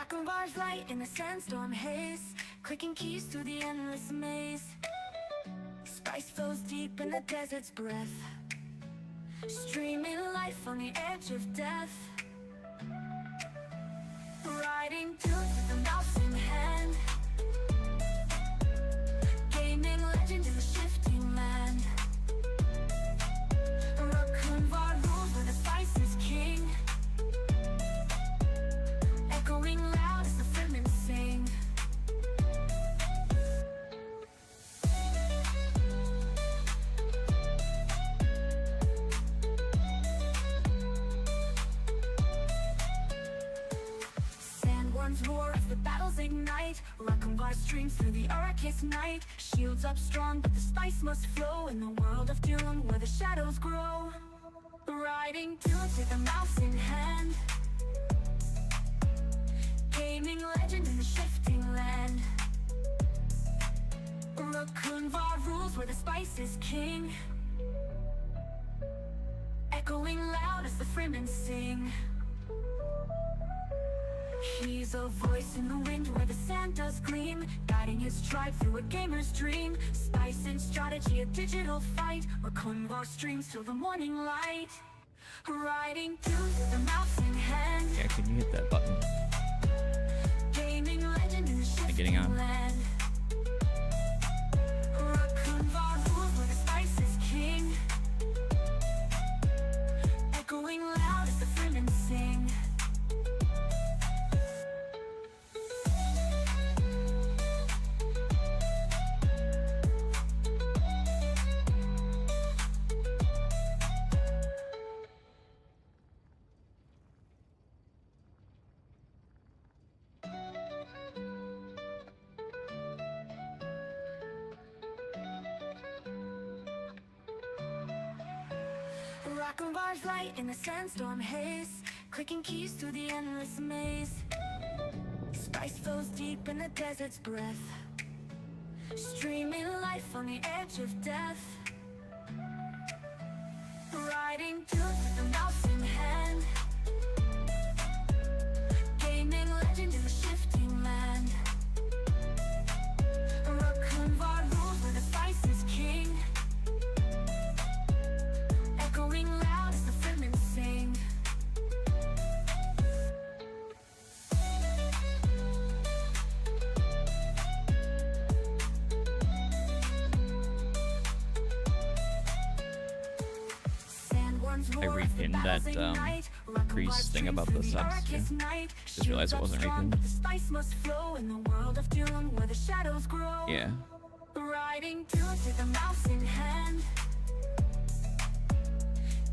Rakunvar's light in the sandstorm haze, clicking keys through the endless maze. Spice flows deep in the desert's breath, streaming life on the edge of death. Riding tunes with the mouse in hand, gaining legend in the shifting land. Rakunvar rules where the spice is king, echoing loud as the fishermen sing. Sandworms roar as the battles ignite, Rakunvar streams through the Arrakis night. Shields up strong, but the spice must flow in the world of Dune, where the shadows grow. Riding tunes with a mouse in hand, gaining legend in the shifting land. Rakunvar rules where the spice is king, echoing loud as the fishermen sing. He's a voice in the wind where the sand does gleam, guiding his tribe through a gamer's dream. Spice and strategy, a digital fight, Rakunvar streams till the morning light. Riding tunes with a mouse in hand. Yeah, can you hit that button? Gaining legend in the shifting Getting on. land. Rakunvar rules where the spice is king, echoing loud as the fishermen sing. Rakunvar's light in the sandstorm haze, clicking keys through the endless maze. Spice flows deep in the desert's breath, streaming life on the edge of death. Riding tunes with a mouse in hand, gaining legend in the shifting land. Rakunvar rules where the spice is king, echoing loud as the fishermen sing. Sandworms I roar as the repinned battles that, ignite. Priest thing about the subs, too. Just realized it wasn't Strong, repinned. but the spice must flow in the world of Dune, where the shadows grow. Yeah. Riding tunes with a mouse in hand,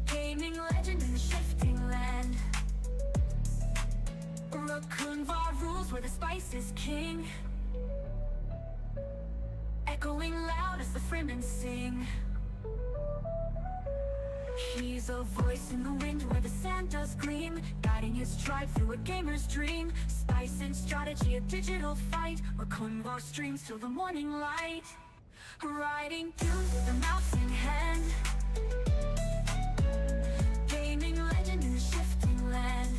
gaining legend in the shifting land. Rakunvar rules where the spice is king, echoing loud as the fishermen sing. He's a voice in the wind where the sand does gleam, guiding his tribe through a gamer's dream. Spice and strategy, a digital fight, Rakunvar streams till the morning light. Riding tunes with a mouse in hand, gaining legend in the shifting land.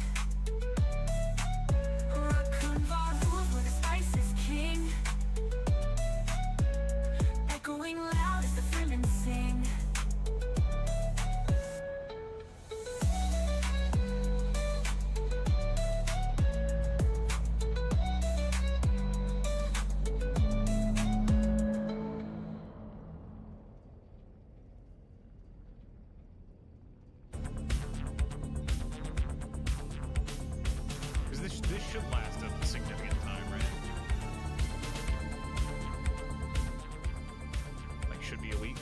Rakunvar rules where the spice is king, echoing loud as the fishermen sing. This should last a significant time, right? Like, should be a week.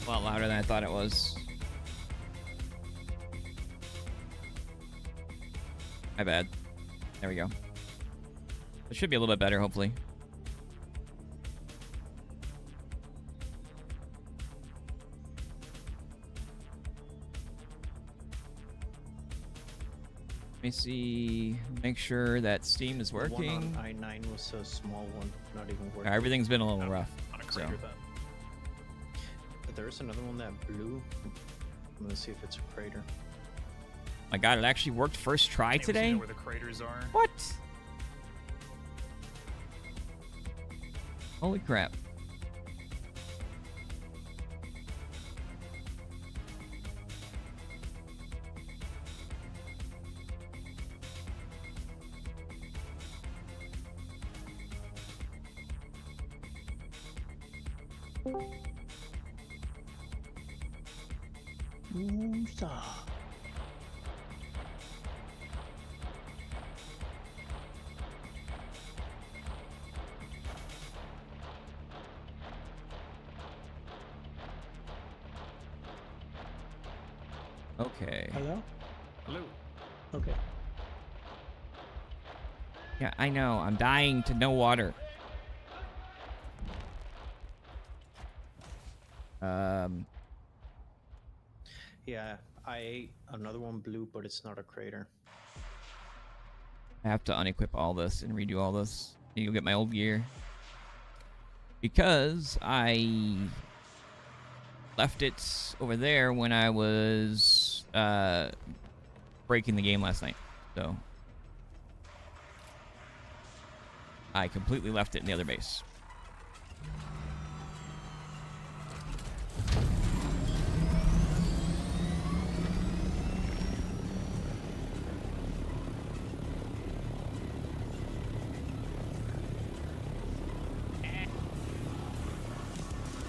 A lot louder than I thought it was. My bad. There we go. It should be a little bit better, hopefully. Let me see. Make sure that Steam is The one working. on I-9 was a small one, not even working. Everything's been a little Oh, rough. On a So crater then. But there is another one that blew. I'm gonna see if it's a crater. my God, it actually worked first try Anyways, you today. know where the craters are? What? Holy crap. Okay. Hello? Hello. Okay. Yeah, I know. I'm dying to no water. Yeah, I ate another one blew, but it's not a crater. I have to unequip all this and redo all this. Need to go get my old gear. Because I left it over there when I was breaking the game last night. So I completely left it in the other base.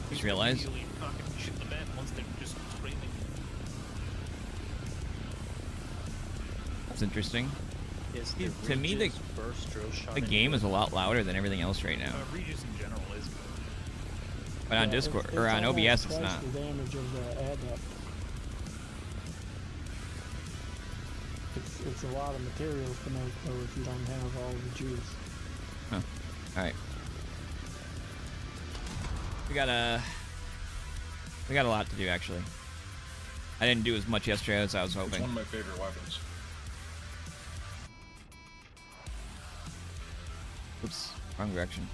Just realized. Really fucking shit the bed once they're just screaming. That's interesting. Is See, the to me, the- Regis first drill shot The in game here? is a lot louder than everything else right now. Regis in general is good. But on Yeah, Discord it's or on almost OBS, it's twice not. the damage of the adept. It's a lot of materials to make though if you don't have all the juice. Huh. All right. We got a lot to do actually. I didn't do as much yesterday as I was It's hoping. one of my favorite weapons. Oops, wrong direction.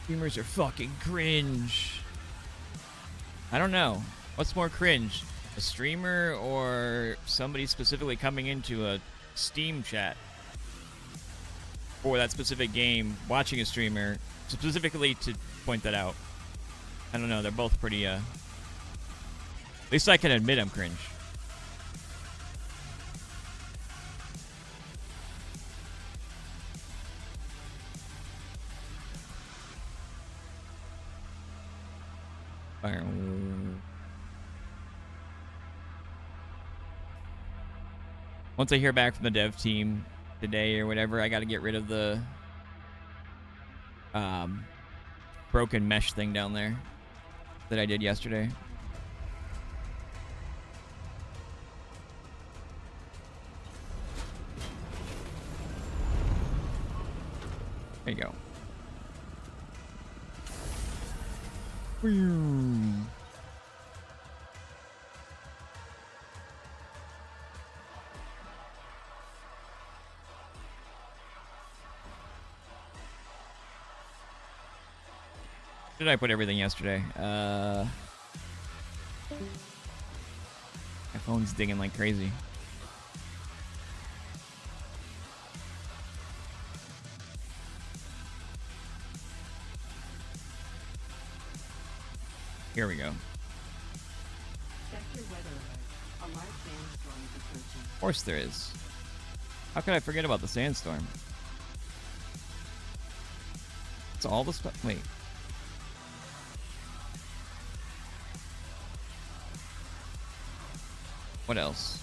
Streamers are fucking cringe. I don't know. What's more cringe? A streamer or somebody specifically coming into a Steam chat for that specific game, watching a streamer specifically to point that out? I don't know. They're both pretty, at least I can admit I'm cringe. Once I hear back from the dev team today or whatever, I got to get rid of the broken mesh thing down there that I did yesterday. There you go. Did I put everything yesterday? My phone's dinging like crazy. Here we go. Sector weather alert. A large sandstorm is approaching. Of course there is. How could I forget about the sandstorm? It's all the stuff. Wait. What else?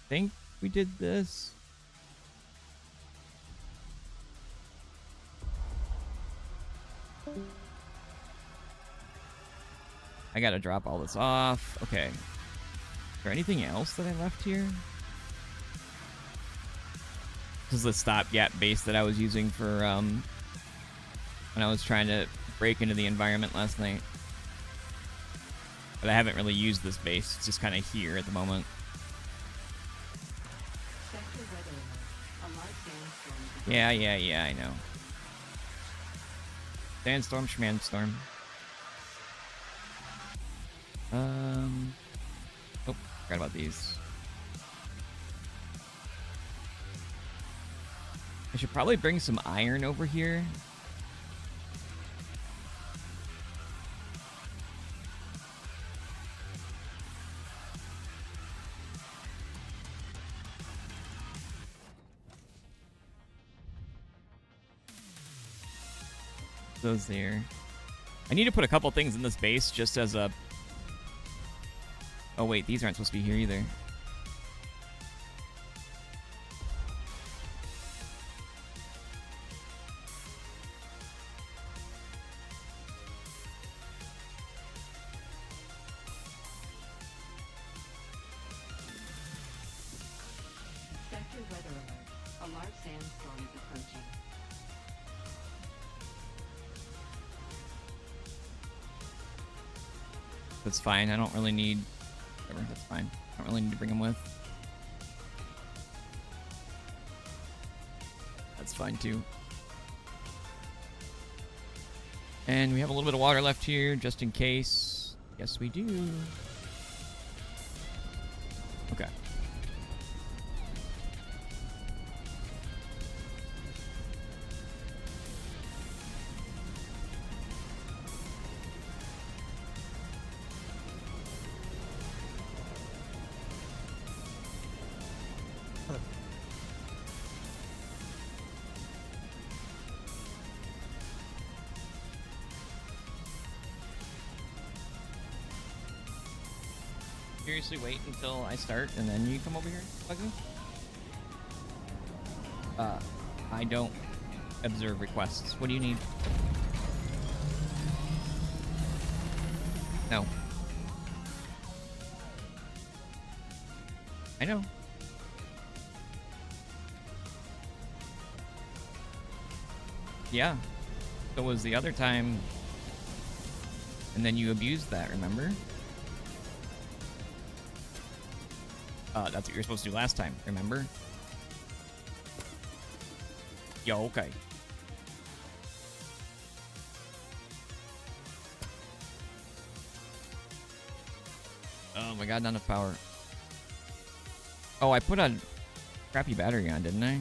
Think we did this. I gotta drop all this off. Okay. Is there anything else that I left here? This is the stopgap base that I was using for when I was trying to break into the environment last night. But I haven't really used this base. It's just kind of here at the moment. Sector weather alert. A large sandstorm is Yeah, I know. Sandstorm, schmanstorm. Oh, forgot about these. I should probably bring some iron over here. Those there. I need to put a couple things in this base just as a... Oh wait, these aren't supposed to be here either. sector weather alert. A large sandstorm is approaching. That's fine. I don't really need... Whatever, that's fine. I don't really need to bring them with. That's fine too. And we have a little bit of water left here, just in case. Yes, we do. Okay. Seriously wait until I start and then you come over here, Buggy? I don't observe requests. What do you need? No. I know. Yeah. So was the other time. And then you abused that, remember? That's what you were supposed to do last time, remember? Yo, okay. Oh my god, not enough power. Oh, I put a crappy battery on, didn't I?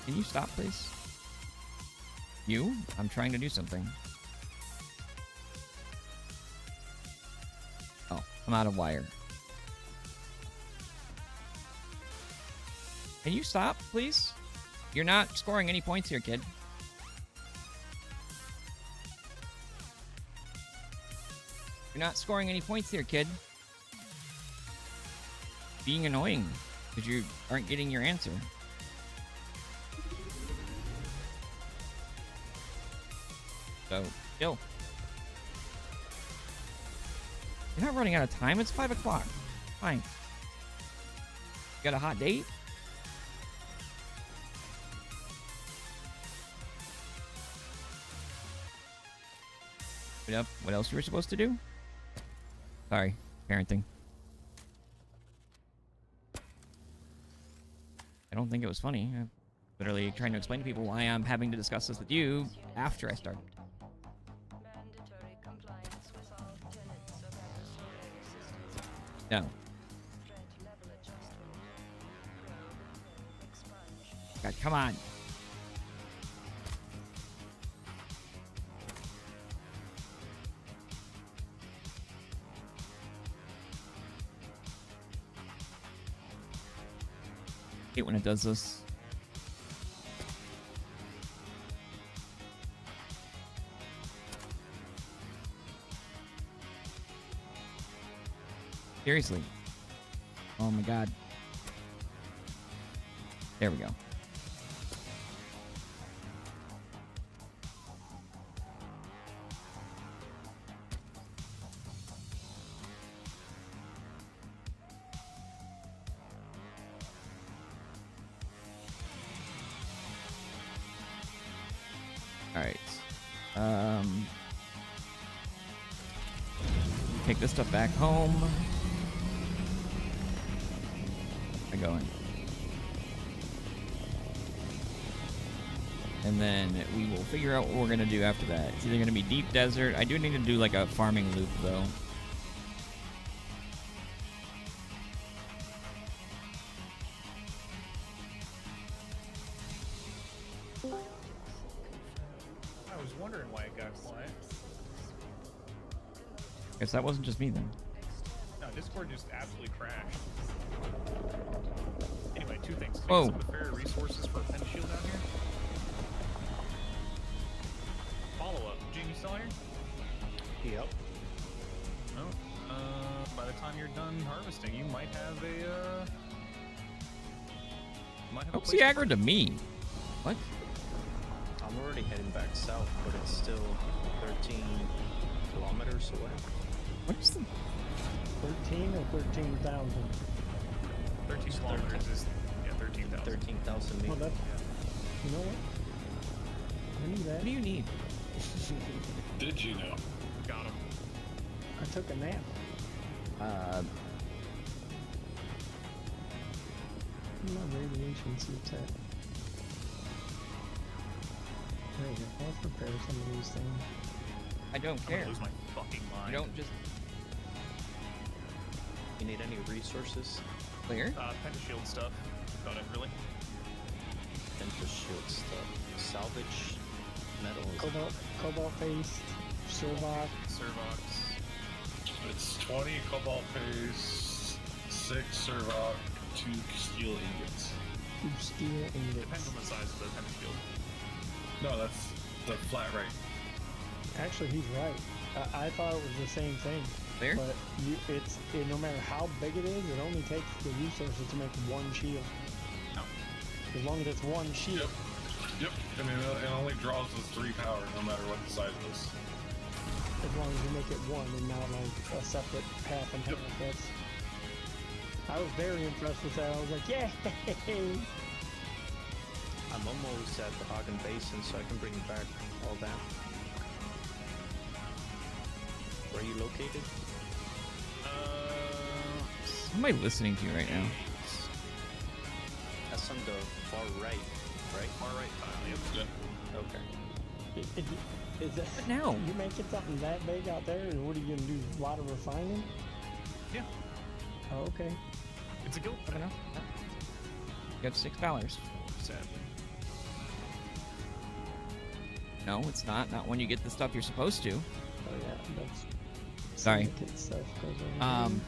Can you stop, please? You? I'm trying to do something. Oh, I'm out of wire. Can you stop, please? You're not scoring any points here, kid. You're not scoring any points here, kid. Being annoying because you aren't getting your answer. So, chill. You're not running out of time. It's 5 o'clock. Fine. You got a hot date? What else you were supposed to do? Sorry, parenting. I don't think it was funny. I'm literally trying to explain to people why I'm having to discuss this with you after I start. Mandatory compliance with all tenets of our security systems. No. Threat level adjustment. Probe. Expunge. God, come on. Hate when it does this. Seriously. Oh my god. There we go. All right. Take this stuff back home. I go in. And then we will figure out what we're gonna do after that. It's either gonna be deep desert. I do need to do like a farming loop though. I was wondering why it got quiet. Guess that wasn't just me then. No, Discord just absolutely crashed. Anyway, two things. Can we Whoa. get some of the fair resources for a pen shield down here? Follow up. Gene, you still here? Yep. No. By the time you're done harvesting, you might have a Oops, he aggroed to me. What? I'm already heading back south, but it's still 13 kilometers away. What is the 13 or 13,000? 13 kilometers is 13,000. 13,000 Well, meters. that's, you know what? I knew that. What do you need? Did you know? Got him. I took a nap. Where my radiation suits at? There we go. Let's prepare some of these things. I don't I'm care. gonna lose my fucking mind. You don't just You need any resources? clear. Pentashield stuff. About it, really. And just shield stuff. Salvage metal. Cobalt paste, Servox. Servox. It's 20 cobalt paste, 6 servoc, 2 steel ingots. 2 steel Depends ingots. on the size of the pentashield. No, that's the flat rate. Actually, he's right. I thought it was the same thing. Clear. But no matter how big it is, it only takes the resources to make one shield. Oh. As long as it's one shield. Yep. I mean, it only draws us 3 power, no matter what the size is. As long as you make it one and not like a separate half and half. That's. I was very impressed with that. I was like, yay! I'm almost at the Hagen Basin, so I can bring back all that. Where are you located? Who am I listening to right now? That's on the far right, right? Far right tile, yep. Yep. Okay. Is that What now? You making something that big out there, and what are you gonna do? A lot of refining? Yeah. Oh, okay. It's a guild I don't know. You have $6. Sadly. No, it's not. Not when you get the stuff you're supposed to. Oh yeah, that's. Sorry. syndicate Stuff goes on.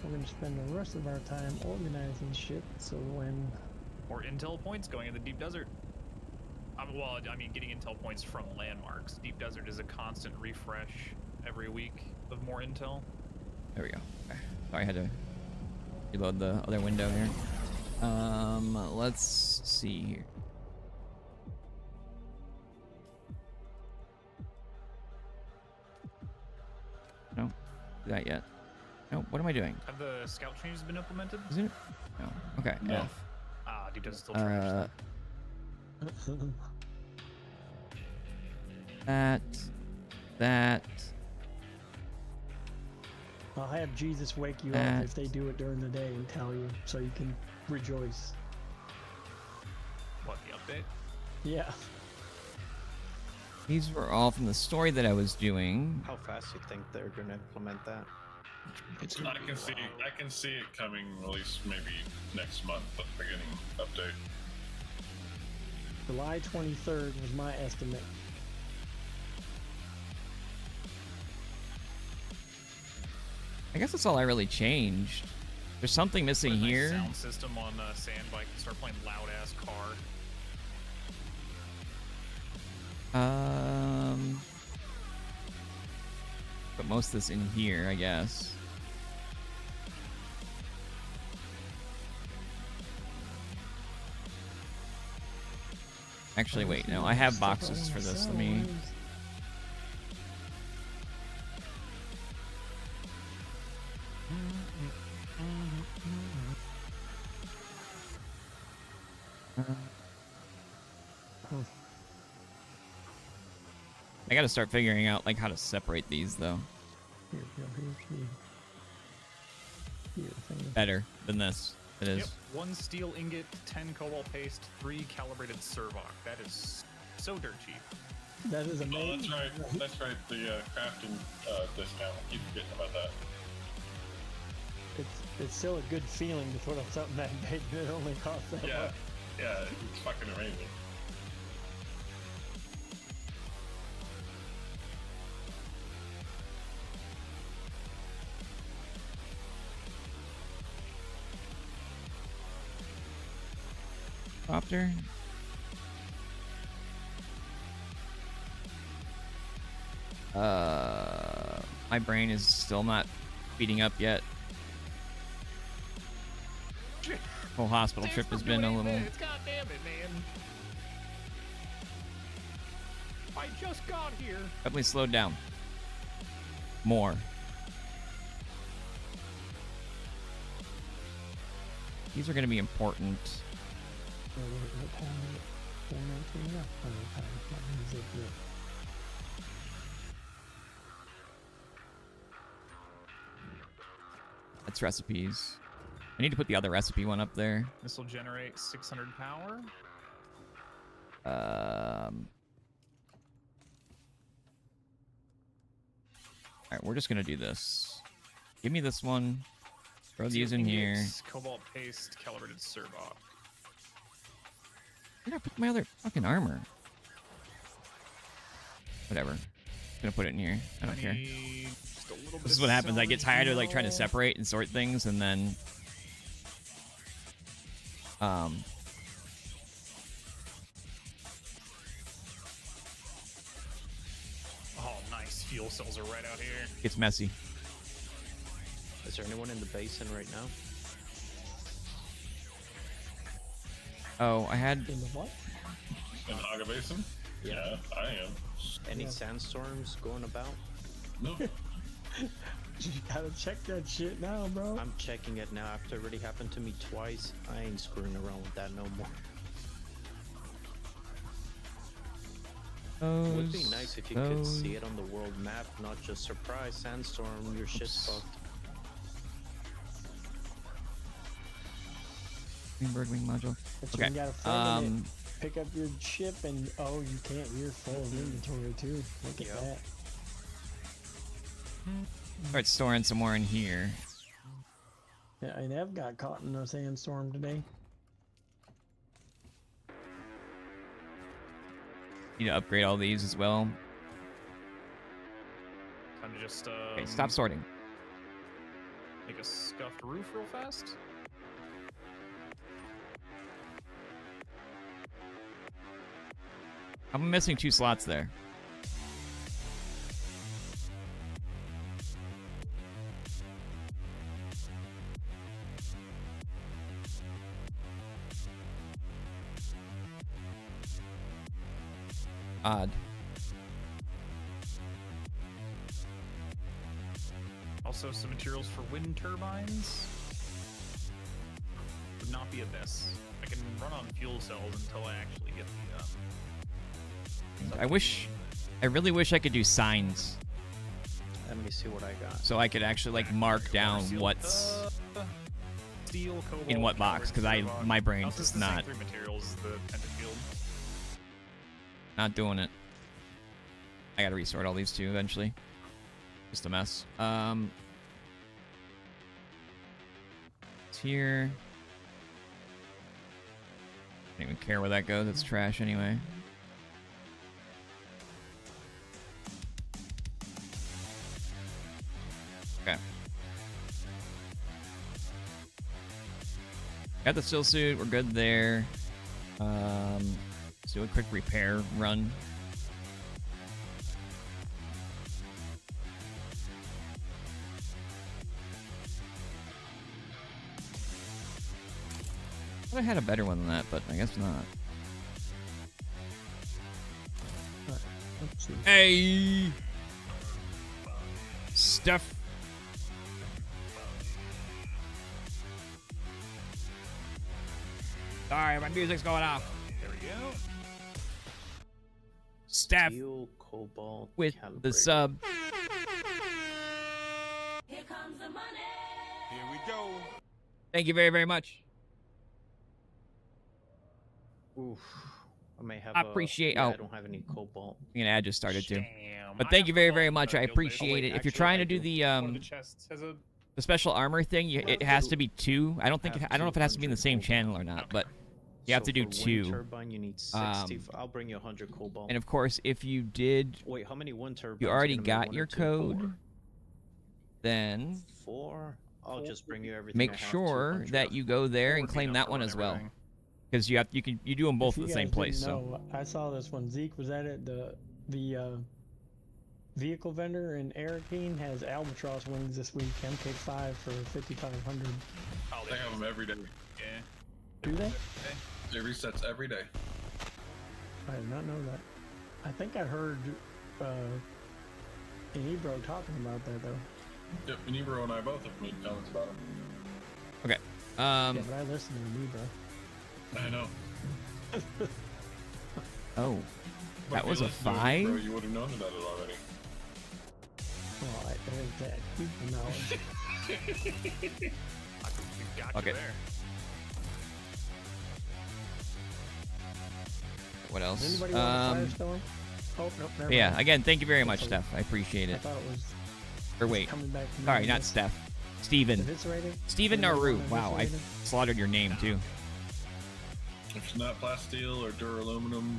We're gonna spend the rest of our time organizing shit, so when More intel points going in the deep desert. Well, I mean, getting intel points from landmarks. Deep desert is a constant refresh every week of more intel. There we go. Okay. Sorry, I had to reload the other window here. Let's see here. No, do that yet. No, what am I doing? Have the scout changes been implemented? Is it? No. Okay. No. F. Ah, deep desert's still trash. That. I'll have Jesus wake you up if they do it during the day and tell you, so you can rejoice. What, the update? Yeah. These were all from the story that I was doing. How fast do you think they're gonna implement that? I can see it coming at least maybe next month at the beginning update. July 23rd was my estimate. I guess that's all I really changed. There's something missing Put a nice here. sound system on Sandbike and start playing loud ass car. most of this in here, I guess. Actually, wait, no, I have boxes for this. Let me... I gotta start figuring out like how to separate these though. Here, thing. Better than this. It is. Yep. 1 steel ingot, 10 cobalt paste, 3 calibrated servoc. That is so dirt cheap. That is Oh, amazing. that's right. That's right. The crafting discount. I keep forgetting about that. It's still a good feeling to put up something that big that only costs that Yeah. much. Yeah, it's fucking amazing. Copter. My brain is still not speeding up yet. Whole hospital trip has been a little. God damn it, man. I just got here. Definitely slowed down. More. These are going to be important. What time is it? 4:19? Yeah, plenty of time. That means it, yeah. That's recipes. I need to put the other recipe one up there. This will generate 600 power. Alright, we're just gonna do this. Give me this one. Throw these in here. Ingots, cobalt paste, calibrated servoc. Where did I put my other fucking armor? Whatever. I'm gonna put it in here. I don't care. Need just a little bit This is of what happens. I get celery tired of like trying to peel. separate and sort things, and then Oh, nice. Fuel cells are right out here. it's messy. Is there anyone in the basin right now? Oh, I had. In the what? In Haga Basin? Yeah, I am. Any Yeah. sandstorms going about? No. You gotta check that shit now, bro. I'm checking it now after it already happened to me twice. I ain't screwing around with that no more. It would be nice if you could see it on the world map, not just surprise sandstorm, your shit's fucked. Greenberg wing module. But Okay. you got a friend in it. Pick up your ship and oh, you can't. You're full of inventory too. Look at Yep. that. Start storing some more in here. Yeah, I have got caught in a sandstorm today. Need to upgrade all these as well. Time to just Okay, stop sorting. make a scuffed roof real fast. I'm missing 2 slots there. Odd. Also, some materials for wind turbines. Would not be amiss. I can run on fuel cells until I actually get the. I really wish I could do signs Let me see what I got. so I could actually like mark down Steel- what's steel, cobalt, in what box, because calibrated my servoc. brain Also, is it's the same not 3 materials as the pentafield. doing it. I gotta resort all these too eventually. Just a mess. It's here. Don't even care where that goes. It's trash anyway. Okay. Got the still suit. We're good there. Let's do a quick repair run. I had a better one than that, but I guess not. Let's see. Hey! Steph. Sorry, my music's going off. There we go. Steph Steel, cobalt, with the calibrated. sub. Here comes the money. Here we go. Thank you very, very much. Oof. I may have. I appreciate- Yeah, oh. I don't have any cobalt. I mean, ad just started too. Damn, But I thank have you very, cobalt, very much. but I don't know- appreciate it. If you're trying to do the One of the chests has a. the special armor thing, it has to be 2. I don't think Have I don't know if it has to be in the 200 same cobalt. channel or not, but you have So to do for 2. Wind turbine, you need 60. I'll bring you 100 cobalt. And of course, if you did, Wait, how many wind turbines? you are already gonna make got 1 or your 2? code, then 4? I'll just bring you everything. make I have, sure 200. that you go there and 4 claim that number one on as well, everything. because you do them both If at you the same guys place. didn't So know, I saw this one. Zeke was at it. The vehicle vendor in Arakeen has albatross wings this week. MK5 for 5,500. Oh, They have them every day. Yeah. Do they? It resets every day. I did not know that. I think I heard Ebro talking about that though. Yep, and Ebro and I both have made comments about them. okay, Yeah, but I listened to Ebro. I know. oh, But that if was you a listened to 5. Ebro, you would have known about it already. Well, there's that people knowledge. Got Okay. you there. What Does else? anybody want a firestorm? Oh, nope, never Yeah, mind. again, thank you very much, Okay. Steph. I appreciate I it. thought it was Or wait, coming back from sorry, the not list. Steph. Steven. Eviscerated? Steven Anybody Naru. want Wow, I eviscerated? slaughtered your name too. If it's not plasteel or duraluminum,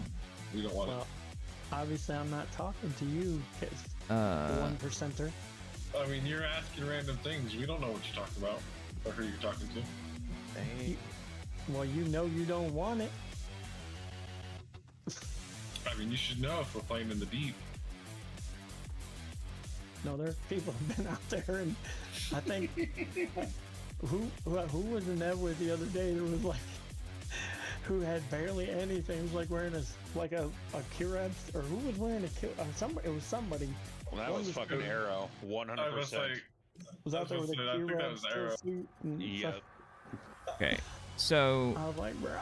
we don't want Well, obviously I'm not talking to you, 'cause the Uh, 1%er. it. I mean, you're asking random things. We don't know what you're talking about or who you're talking to. Dang. Well, you know you don't want it. I mean, you should know if we're playing in the deep. No, there people have been out there, and I think who was in that with the other day? There was like who had barely anything. It was like wearing a Kirav, or who was wearing a somebody? It was somebody. Well, that One was was fucking good. Arrow. I was 100%. like, Was out there with a I think that Kirav was still Arrow. suit. And Yeah. stuff. okay, so I was like, bruh.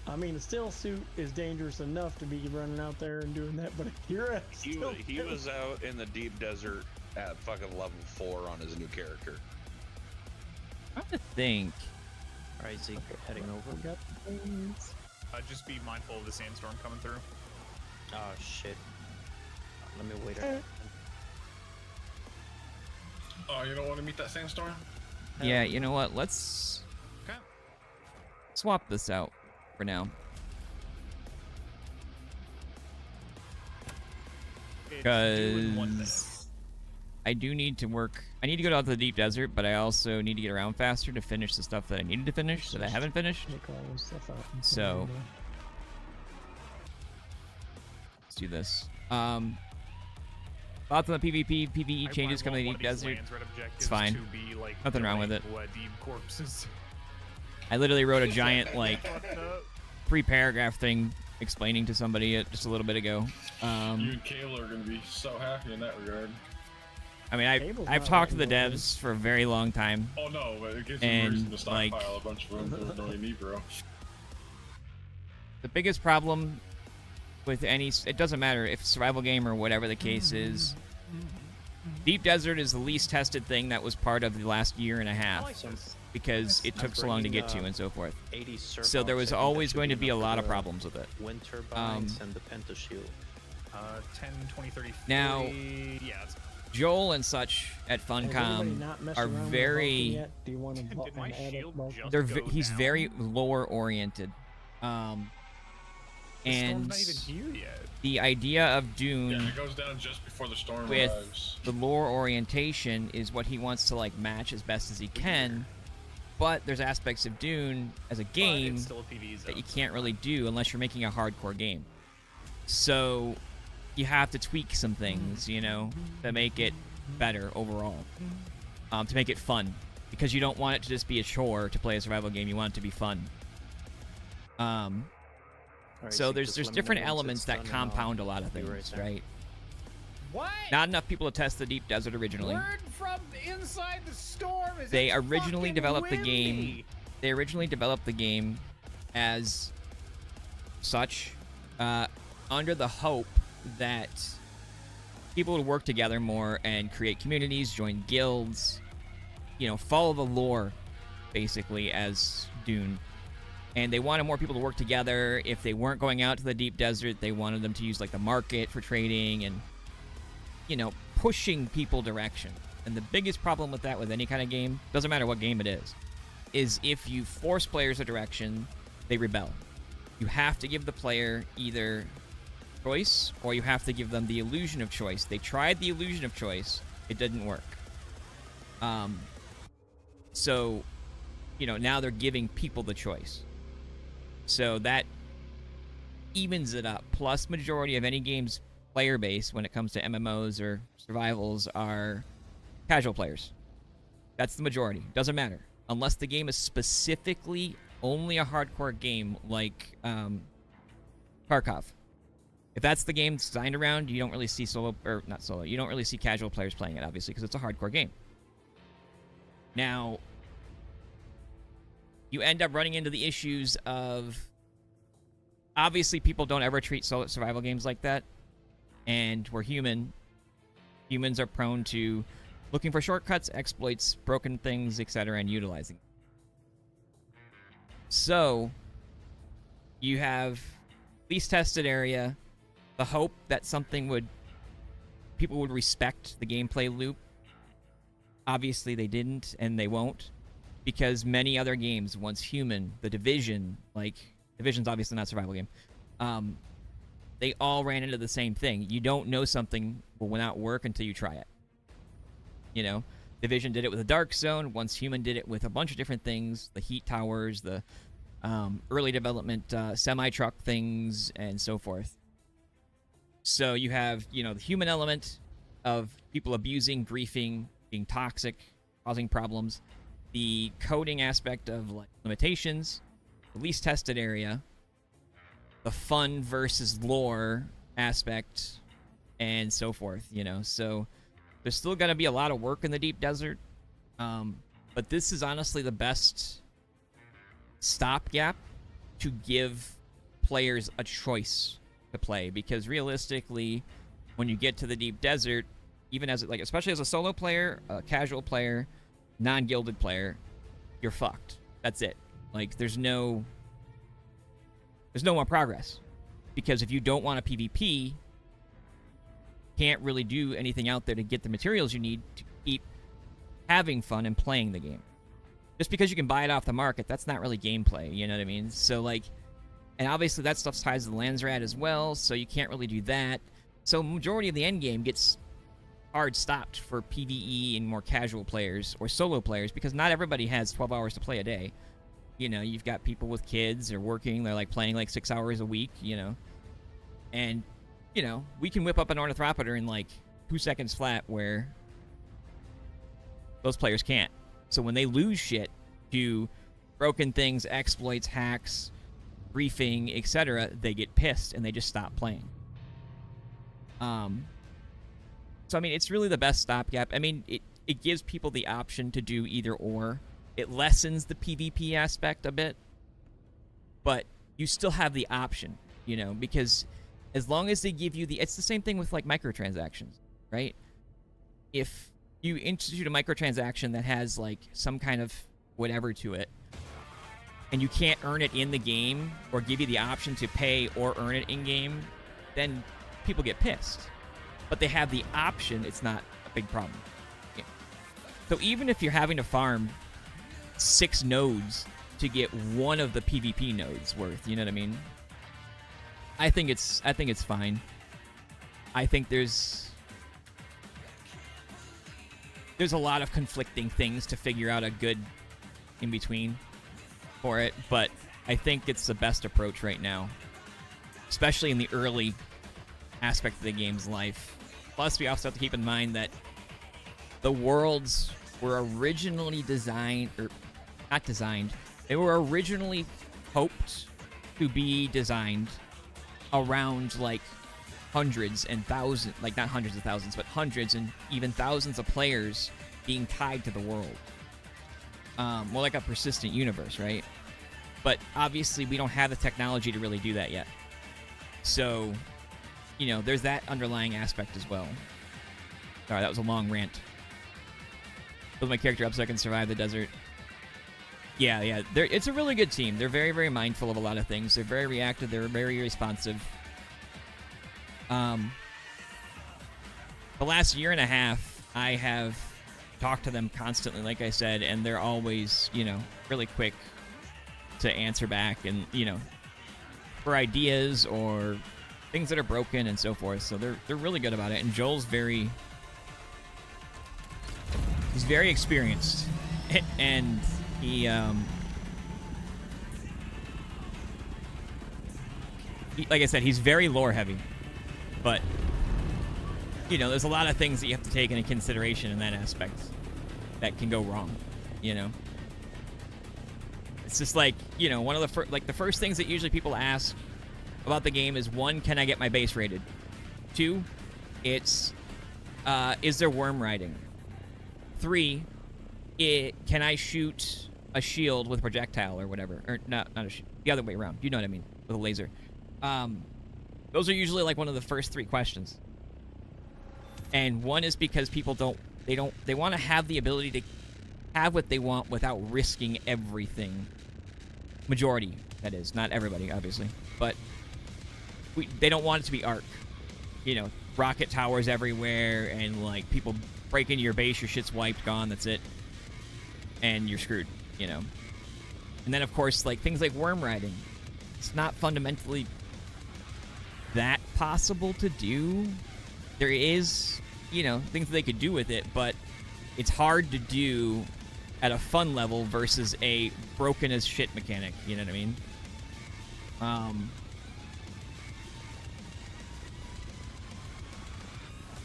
I mean, a still suit is dangerous enough to be running out there and doing that, but a Kirav still. He was out in the deep desert at fucking level 4 on his new character. I'm trying to think. Alright, Zeke, heading over. Got things. Just be mindful of the sandstorm coming through. Oh shit. Let me wait. oh, you don't want to meet that sandstorm? Yeah, you know what? Let's Okay. swap this out for now. It's doing one thing. Because I do need to work. I need to go out to the deep desert, but I also need to get around faster to finish the stuff that I needed to finish that I haven't finished. Take all this stuff out. So- Let's do this. Thoughts on the PvP, PvE changes coming to the deep desert? It's fine. To be, like, Nothing wrong with it. Deep corpses. I literally wrote a giant like 3-paragraph thing explaining to somebody it just a little bit ago. You and Kayla are going to be so happy in that regard. I mean, Cable's I've not talked to the really devs for a very long time. Oh no, but it gives them And, a reason to stockpile like- a bunch of them for annoying Ebro. The biggest problem with any, it doesn't matter if survival game or whatever the case is, Deep Desert is the least tested thing that was part of the last year and a half because it took so long to get to and so forth. 80 So there was always going to be a lot of problems with it. Wind turbines and the pentashield. 10, 20, 30, 40. Now- yeah, it's Joel and such at Has anybody Funcom not messed are around with Vulcan very, yet? Do you want to Did my shield just they're go he's down? very lore oriented. The storm's And not even here yet. the idea of Dune Yeah, it goes down just before the storm with arrives. the lore orientation is what he wants to like match as best as he can, but there's aspects of Dune as a But game it's still a PvE zone. that you can't really do unless you're making a hardcore game. So you have to tweak some things, you know, to make it better overall, to make it fun. because you don't want it to just be a chore to play a survival game. You want it to be fun. All right, So Zeke, there's just let me know different once elements it's that done and compound a I'll lot of be things, there. right? What? Not enough people to test the Deep Desert originally. Word from inside the storm is They it's originally fucking developed the windy. game. They originally developed the game as such, under the hope that people would work together more and create communities, join guilds, follow the lore, basically, as Dune. And they wanted more people to work together. If they weren't going out to the deep desert, they wanted them to use like the market for trading and, pushing people direction. And the biggest problem with that with any kind of game, doesn't matter what game it is if you force players a direction, they rebel. You have to give the player either choice or you have to give them the illusion of choice. They tried the illusion of choice. It didn't work. So, now they're giving people the choice. So that evens it up. Plus, majority of any game's player base when it comes to MMOs or survivals are casual players. That's the majority. Doesn't matter. Unless the game is specifically only a hardcore game like Tarkov. If that's the game designed around, you don't really see you don't really see casual players playing it, obviously, because it's a hardcore game. Now, you end up running into the issues of, obviously, people don't ever treat survival games like that, and we're human. Humans are prone to looking for shortcuts, exploits, broken things, etc., and utilizing them. So, you have least tested area, the hope that people would respect the gameplay loop. Obviously, they didn't, and they won't. Because many other games, once human, the Division, Division's obviously not a survival game, they all ran into the same thing. You don't know something will not work until you try it. Division did it with a Dark Zone. Once human did it with a bunch of different things, the heat towers, the early development semi-truck things, and so forth. So you have, the human element of people abusing, griefing, being toxic, causing problems. The coding aspect of limitations, the least tested area, the fun versus lore aspect, and so forth, So there's still going to be a lot of work in the deep desert, but this is honestly the best stopgap to give players a choice to play, because realistically, when you get to the deep desert, even as especially as a solo player, a casual player, non-guilded player, you're fucked. That's it. There's no more progress, because if you don't want a PvP, can't really do anything out there to get the materials you need to keep having fun and playing the game. Just because you can buy it off the market, that's not really gameplay, you know what I mean? So and obviously that stuff ties to the Landsrat as well, so you can't really do that. So majority of the end game gets hard stopped for PvE and more casual players or solo players, because not everybody has 12 hours to play a day. You've got people with kids or working, they're playing 6 hours a week, and we can whip up an ornithopter in 2 seconds flat, where those players can't. So when they lose shit to broken things, exploits, hacks, griefing, etc., they get pissed and they just stop playing. So, it's really the best stopgap. It gives people the option to do either or. It lessens the PvP aspect a bit, but you still have the option, because as long as they give you it's the same thing with microtransactions, right? If you institute a microtransaction that has some kind of whatever to it, and you can't earn it in the game or give you the option to pay or earn it in game, then people get pissed. But they have the option, it's not a big problem. Yeah. So even if you're having to farm 6 nodes to get one of the PvP nodes worth, you know what I mean? I think it's fine. I think there's a lot of conflicting things to figure out a good in between for it, but I think it's the best approach right now, especially in the early aspect of the game's life. Plus, we also have to keep in mind that the world's were originally designed, or not designed, they were originally hoped to be designed around like hundreds and thousands, like not hundreds of thousands, but hundreds and even thousands of players being tied to the world. More like a persistent universe, right? But obviously we don't have the technology to really do that yet. So, you know, there's that underlying aspect as well. Sorry, that was a long rant. Build my character up so I can survive the desert. Yeah. It's a really good team. They're very, very mindful of a lot of things. They're very reactive. They're very responsive. The last year and a half, I have talked to them constantly, like I said, and they're always, you know, really quick to answer back and, you know, for ideas or things that are broken and so forth. So they're really good about it. And Joel's he's very experienced, and he like I said, he's very lore heavy, but you know, there's a lot of things that you have to take into consideration in that aspect that can go wrong, you know. It's just like, you know, one of the first things that usually people ask about the game is, 1, can I get my base rated? 2, it's is there worm riding? 3, can I shoot a shield with a projectile or whatever? Or not a shield, the other way around. You know what I mean, with a laser. Those are usually like one of the first 3 questions. And one is because people they want to have the ability to have what they want without risking everything. Majority, that is, not everybody, obviously, but they don't want it to be Ark. You know, rocket towers everywhere, and like people break into your base, your shit's wiped, gone, that's it, and you're screwed. You know, and then of course like things like worm riding. It's not fundamentally that possible to do. There is, you know, things that they could do with it, but it's hard to do at a fun level versus a broken as shit mechanic. You know what I mean?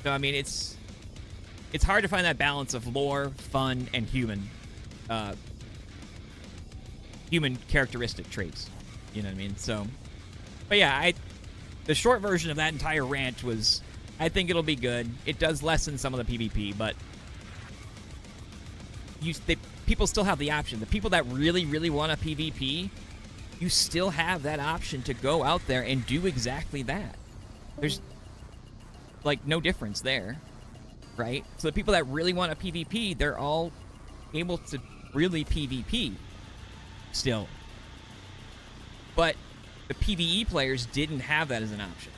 So I mean, it's hard to find that balance of lore, fun, and human characteristic traits. You know what I mean? So, but yeah, the short version of that entire rant was, I think it'll be good. It does lessen some of the PvP, but people still have the option. The people that really, really want a PvP, you still have that option to go out there and do exactly that. There's like no difference there, right? So the people that really want a PvP, they're all able to really PvP still. But the PvE players didn't have that as an option,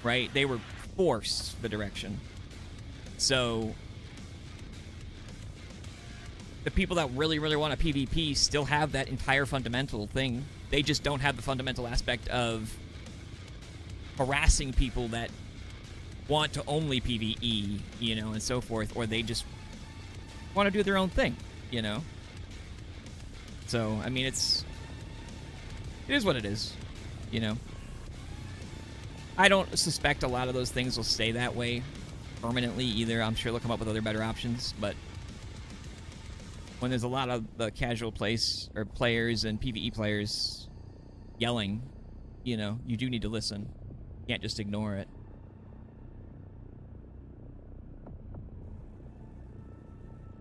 right? They were forced the direction. So the people that really, really want a PvP still have that entire fundamental thing. They just don't have the fundamental aspect of harassing people that want to only PvE, you know, and so forth, or they just want to do their own thing, you know? So, I mean, it is what it is, you know? I don't suspect a lot of those things will stay that way permanently either. I'm sure they'll come up with other better options, but when there's a lot of the casual players and PvE players yelling, you know, you do need to listen. You can't just ignore it.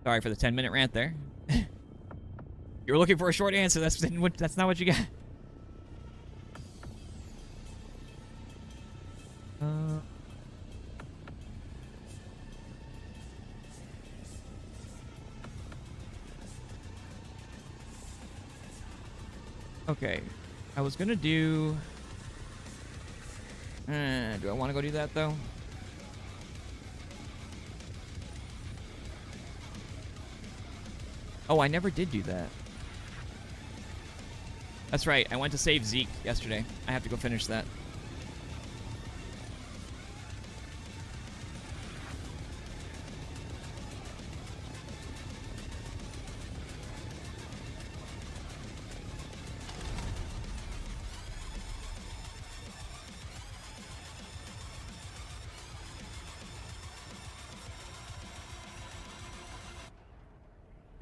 Sorry for the 10-minute rant there. You were looking for a short answer. That's not what you got. Okay, I was gonna do... do I want to go do that, though? Oh, I never did do that. That's right, I went to save Zeke yesterday. I have to go finish that.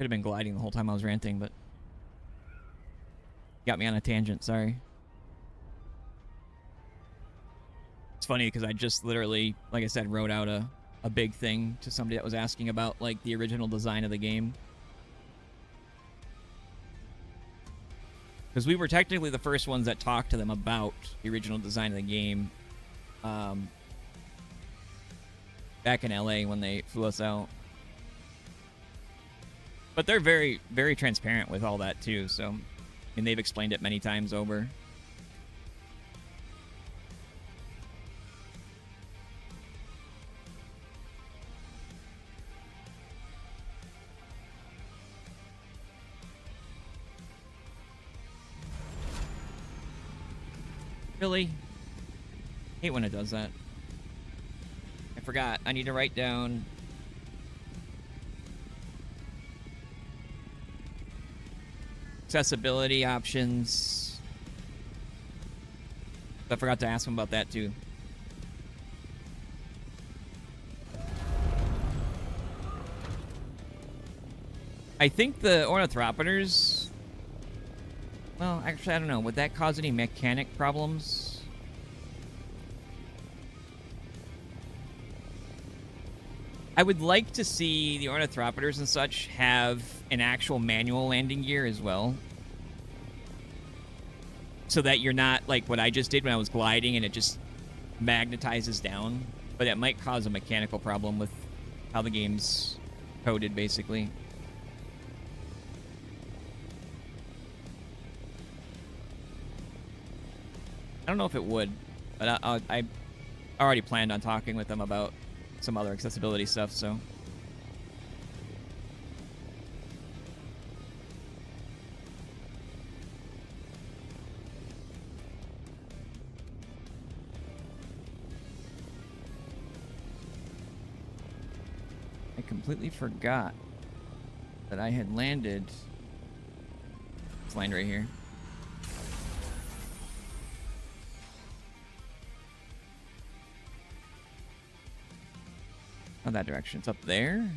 Could have been gliding the whole time I was ranting, but got me on a tangent. Sorry. It's funny because I just literally, like I said, wrote out a big thing to somebody that was asking about like the original design of the game. Because we were technically the first ones that talked to them about the original design of the game back in LA when they flew us out. But they're very, very transparent with all that too, so I mean, they've explained it many times over. Really? Hate when it does that. I forgot. I need to write down accessibility options. I forgot to ask him about that too. I think the ornithopters... Well, actually, I don't know. Would that cause any mechanic problems? I would like to see the ornithopters and such have an actual manual landing gear as well. So that you're not like what I just did when I was gliding and it just magnetizes down. But it might cause a mechanical problem with how the game's coded, basically. I don't know if it would, but I already planned on talking with them about some other accessibility stuff, so. I completely forgot that I had landed. Let's land right here. Not that direction. It's up there,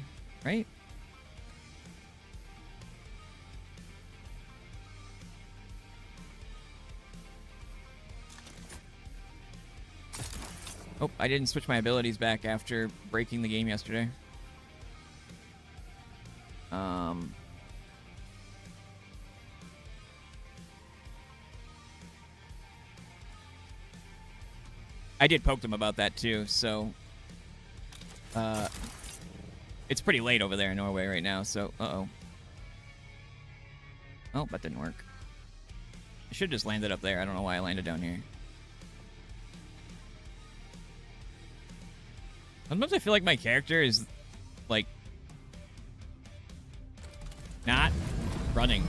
right? Oh, I didn't switch my abilities back after breaking the game yesterday. I did poke them about that too, so it's pretty late over there in Norway right now, so uh-oh. Oh, that didn't work. I should have just landed up there. I don't know why I landed down here. Sometimes I feel like my character is, like, not running.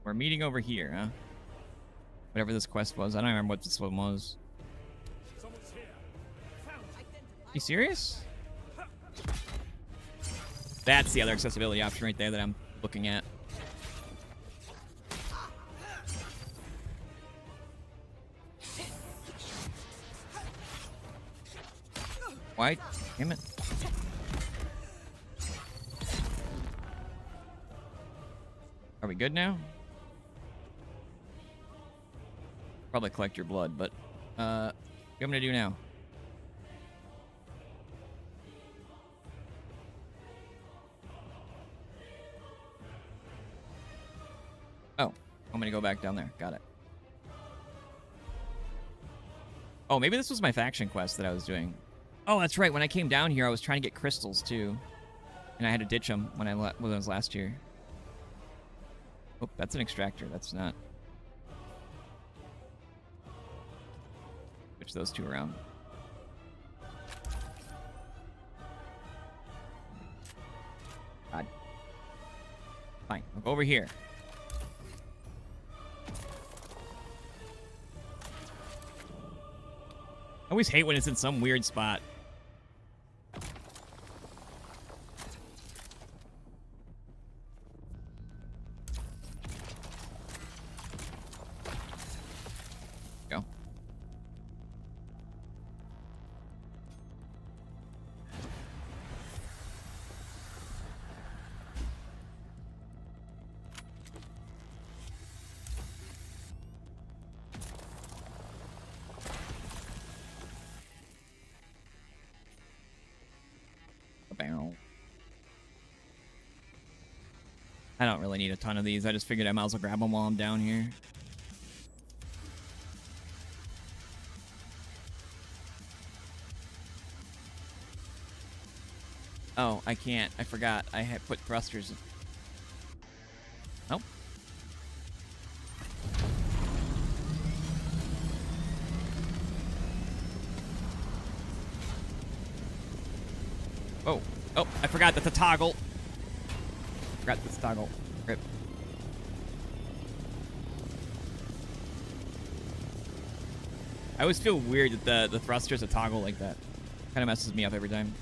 We're meeting over here, huh? Whatever this quest was. I don't remember what this one was. You serious? That's the other accessibility option right there that I'm looking at. Why? Damn it. Are we good now? Probably collect your blood, but what am I gonna do now? Oh, I'm gonna go back down there. Got it. Oh, maybe this was my faction quest that I was doing. Oh, that's right. When I came down here, I was trying to get crystals too, and I had to ditch them when I was last year. Oh, that's an extractor. That's not. Switch those two around. God. Fine. I'll go over here. I always hate when it's in some weird spot. Go. I don't really need a ton of these. I just figured I might as well grab them while I'm down here. Oh, I can't. I forgot. I had put thrusters. Nope. Oh. Oh, I forgot that's a toggle. Forgot this toggle. Rip. I always feel weird that the thruster's a toggle like that. Kind of messes me up every time.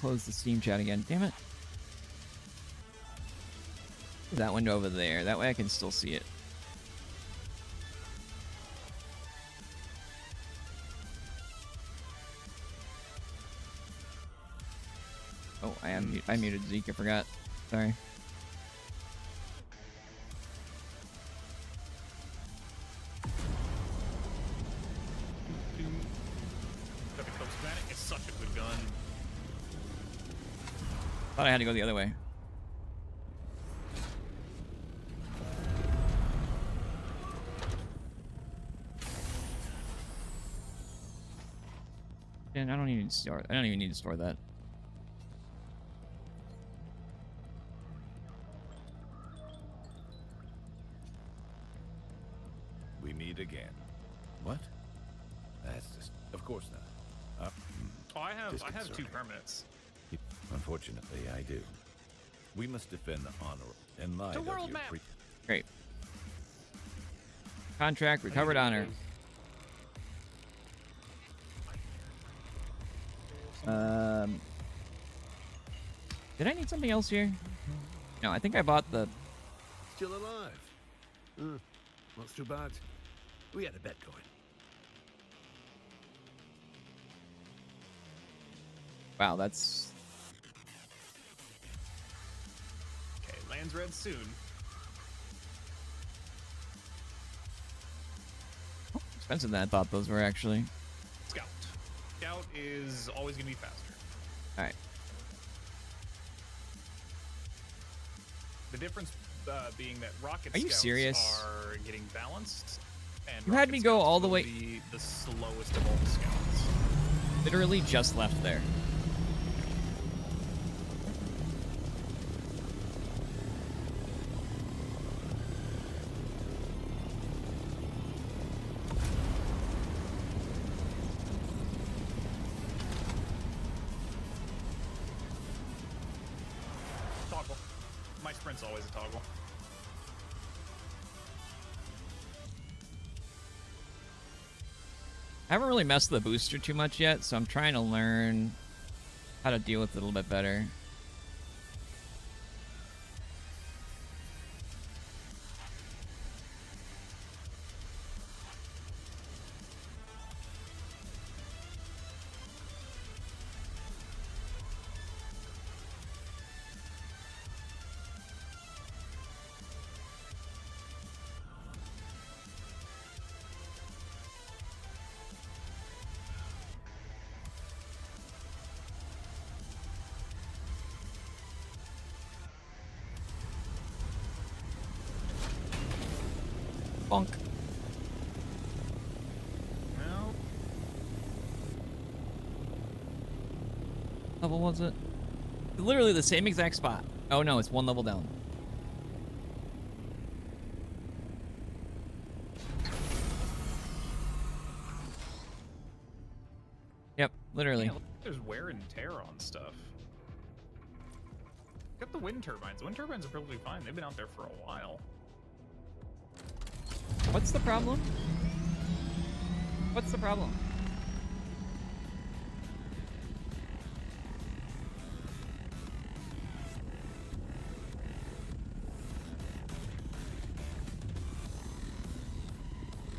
Close the Steam chat again. Damn it. That window over there. That way I can still see it. Oh, I muted Zeke. I forgot. Sorry. It's such a good gun. Thought I had to go the other way. And I don't even store. I don't even need to store that. We meet again. What? That's just. Of course not. Oh, I have 2 permits. Unfortunately, I do. We must defend the honor and light The of world your map. Great. Contract, recovered honor. Did I need something else here? No, I think I bought the... Still alive. Not too bad. We had a bet going. Wow, that's... Okay, lands red soon. Expensive than I thought those were, actually. Scout. Scout is always going to be faster. Alright. The difference being that rocket Are you scouts serious? are getting balanced, and You had rocket me go scouts all the will way- be the slowest of all the scouts. Literally just left there. Toggle. My sprint's always a toggle. I haven't really messed with the booster too much yet, so I'm trying to learn how to deal with it a little bit better. Bonk. No. level was it? Literally the same exact spot. Oh no, it's one level down. Yep, literally. Yeah, there's wear and tear on stuff. Got the wind turbines. Wind turbines are perfectly fine. They've been out there for a while. What's the problem? What's the problem?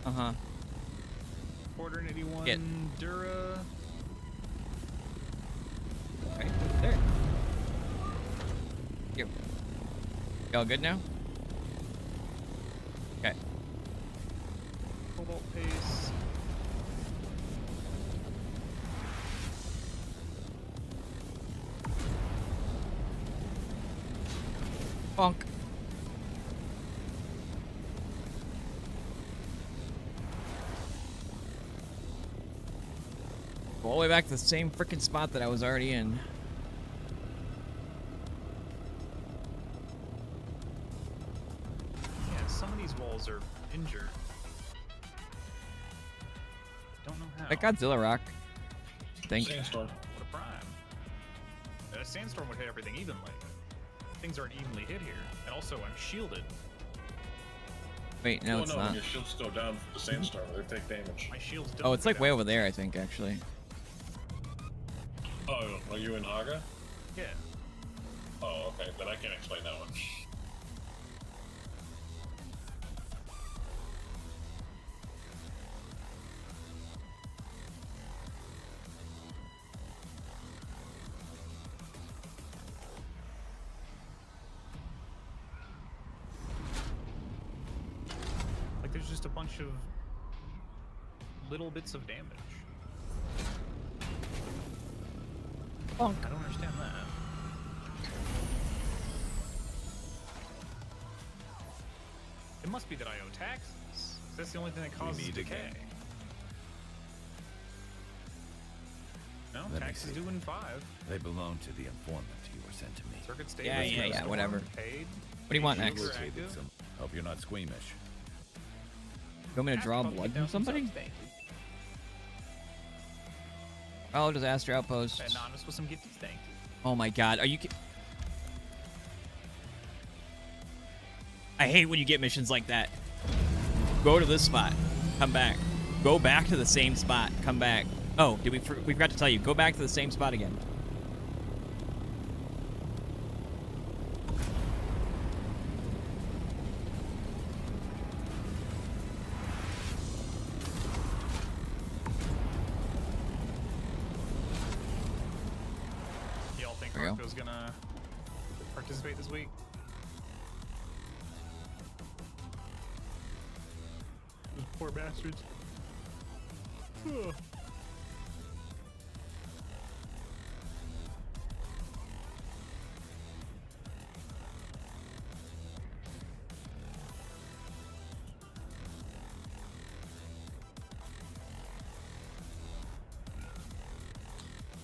Uh-huh. 481 Get. Dura. Right there. Here. Y'all good now? Okay. Cobalt pace. Bonk. Go all the way back to the same freaking spot that I was already in. Yeah, some of these walls are injured. Don't know how. That Godzilla rock. Think. Sandstorm. What a prime. A sandstorm would hit everything evenly. Things aren't evenly hit here. And also, I'm shielded. Wait, no, Well, it's no, not. when your shields go down for the sandstorm, they take damage. My shields don't Oh, it's go like way down. over there, I think, actually. Oh, are you in Haga? Yeah. Oh, okay. Then I can't explain that one. Like, there's just a bunch of little bits of damage. Bonk. I don't understand that. It must be that I owe taxes. That's the only thing that causes need decay. again. No, Let me taxes see. due in 5. They belong to the informant you were sent to me. Circuit stable. Yeah, yeah, restored, whatever. Paid. What do you want Shields next? are Located active. some. Hope you're not squeamish. You want me to draw Ask about blood the from somebody? subs, thank you. Oh, just Astro Outpost. Anonymous with some gifties, thank you. Oh my god, are you I hate when you get missions like that. Go to this spot. Come back. Go back to the same spot. Come back. Oh, we forgot to tell you. Go back to the same spot again. Y'all think There you go. Marco's gonna participate this week? Those poor bastards. Ugh.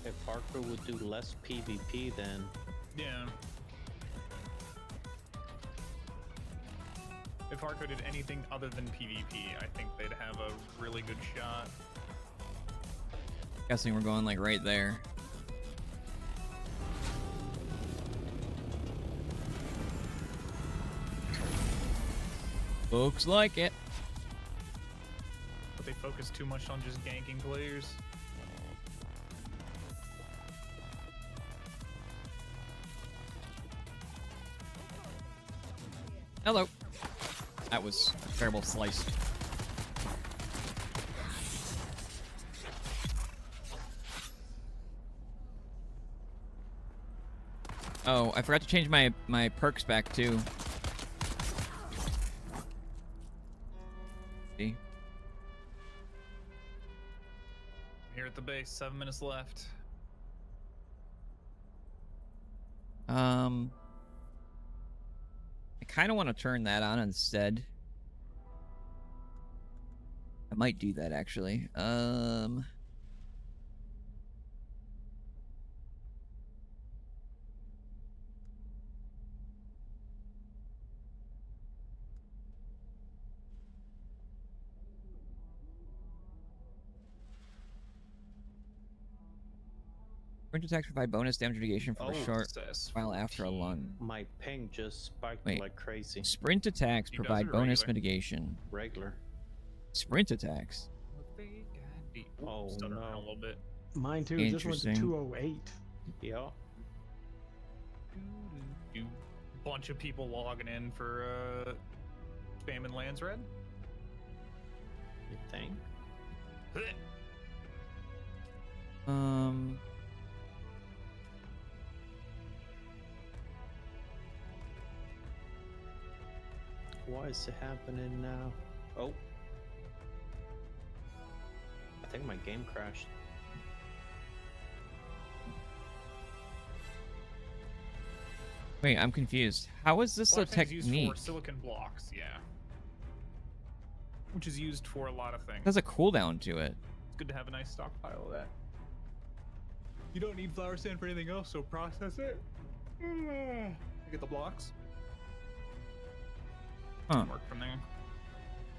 If Parker would do less PvP, then Yeah. If Harco did anything other than PvP, I think they'd have a really good shot. Guessing we're going like right there. Looks like it. But they focus too much on just ganking players. Hello. That was a terrible slice. Oh, I forgot to change my perks back too. See? Here at the base, 7 minutes left. I kind of want to turn that on instead. I might do that actually. Sprint attacks provide bonus damage mitigation for a short while after a lung. My ping just spiked Wait. like crazy. Sprint attacks Deep provide desert or bonus regular? mitigation. Regular. Sprint attacks. Oh, Stuttering no. a little bit. Mine too. This one's Interesting. 208. Yeah. Bunch of people logging in for spamming lands red. You think? Why is it happening now? Oh. I think my game crashed. Wait, I'm confused. How is this a Block things used technique? for silicon blocks, yeah. Which is used for a lot of things. There's a cooldown to it. It's good to have a nice stockpile of that. You don't need flower sand for anything else, so process it. Get the blocks. Huh. Work from there.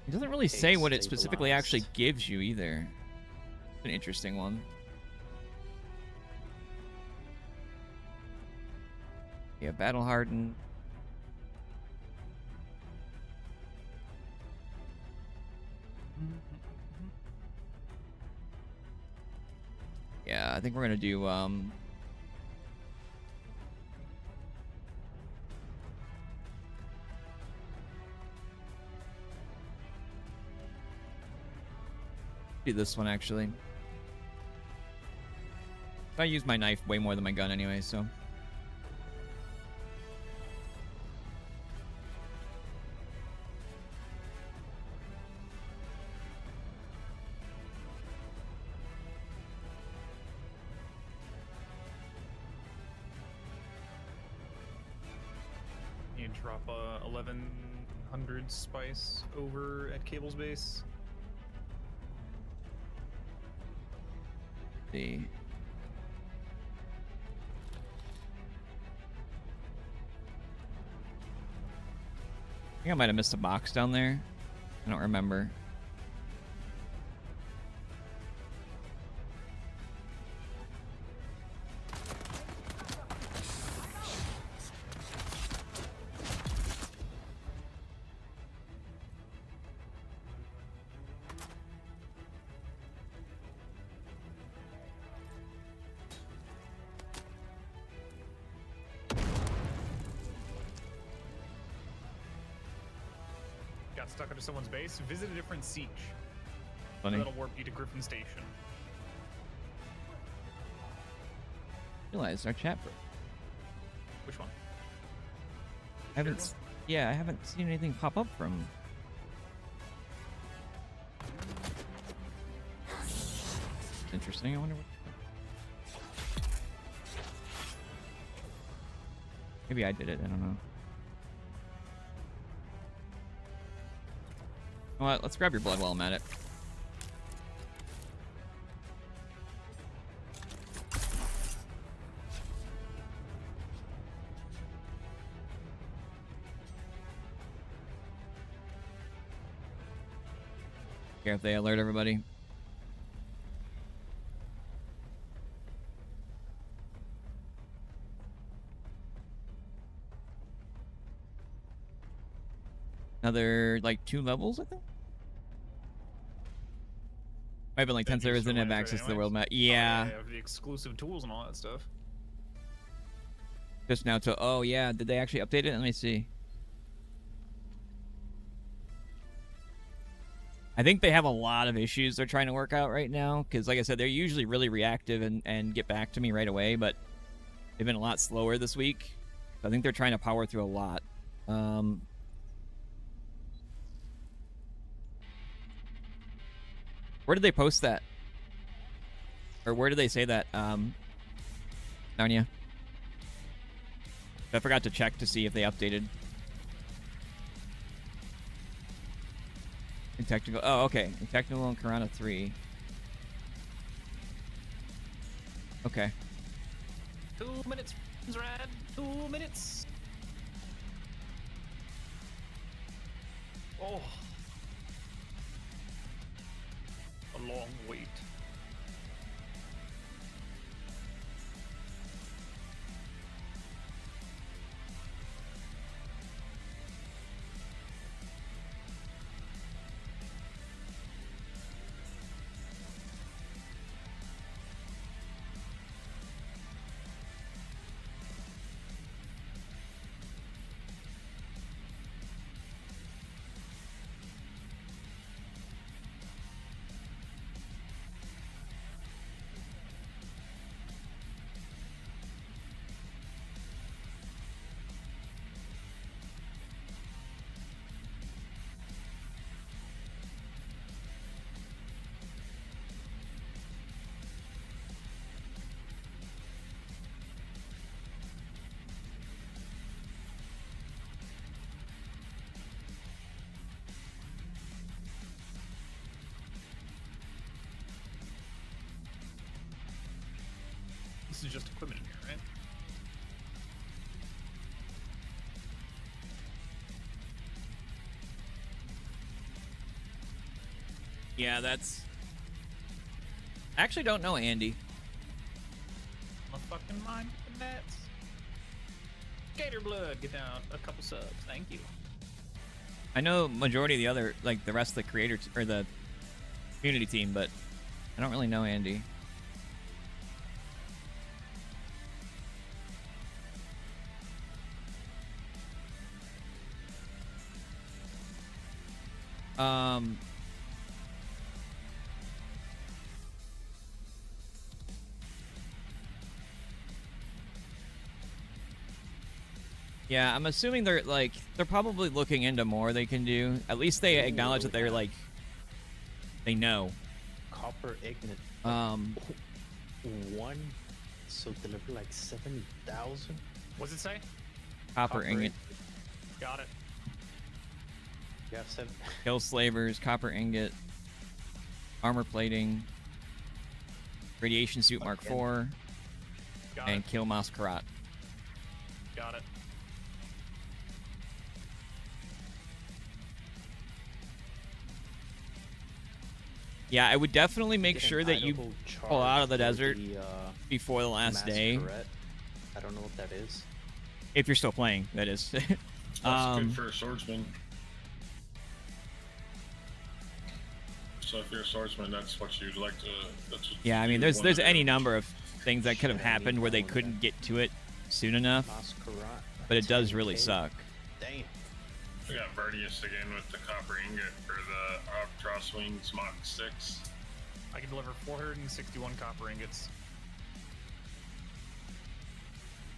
It doesn't really say what it specifically Stabilized. actually gives you either. An interesting one. Yeah, battle hardened. Yeah, I think we're gonna do do this one actually. I use my knife way more than my gun anyway, so. You drop 1100 spice over at Cable's base. See. I think I might have missed a box down there. I don't remember. Got stuck under someone's base. Visit a different siege. Funny. That'll warp you to Griffin Station. Realized our chat broke. Which one? I haven't. Yeah, I haven't seen anything pop up from. Interesting. I wonder what. Maybe I did it. I don't know. You know what? Let's grab your blood while I'm at it. Care if they alert everybody. Another, like, 2 levels, I think? Might have been like 10 servers didn't have access to the world map. Yeah. Oh, the exclusive tools and all that stuff. Just now to, oh yeah, did they actually update it? Let me see. I think they have a lot of issues they're trying to work out right now. Because like I said, they're usually really reactive and get back to me right away. But they've been a lot slower this week. I think they're trying to power through a lot. Where did they post that? Or where did they say that, Narnia? I forgot to check to see if they updated. In technical, oh, okay. In technical and Karana 3. Okay. 2 minutes, Rad. 2 minutes. Oh. A long wait. This is just equipment in here, right? Yeah, that's... I actually don't know, Andy. My fucking mind with the nets. Gator blood, get down a couple subs. Thank you. I know majority of the other, like the rest of the creator or the community team, but I don't really know Andy. Yeah, I'm assuming they're probably looking into more they can do. At least they acknowledge that they're like, they know. Copper ignet. One, so deliver like 70,000. What's it say? Copper ingot. Got it. Yeah, 7. Kill slavers, copper ingot, armor plating, radiation suit Mark IV, Got and it. kill Masquerade. Got it. Yeah, I would definitely make Get an sure that you Idaho pull out of the charge desert for the, before the last day. Masquerade. I don't know what that is. If you're still playing, that is. That's good for a swordsman. So if you're a swordsman, that's what you'd like to. That's what Yeah, I mean, you there's wanna do. any number of things that could have happened where they couldn't get to it soon enough, Masquerade. but it does really 10K. suck. Damn. We got Verdius again with the copper ingot for the Crosswings Mach 6. I can deliver 461 copper ingots.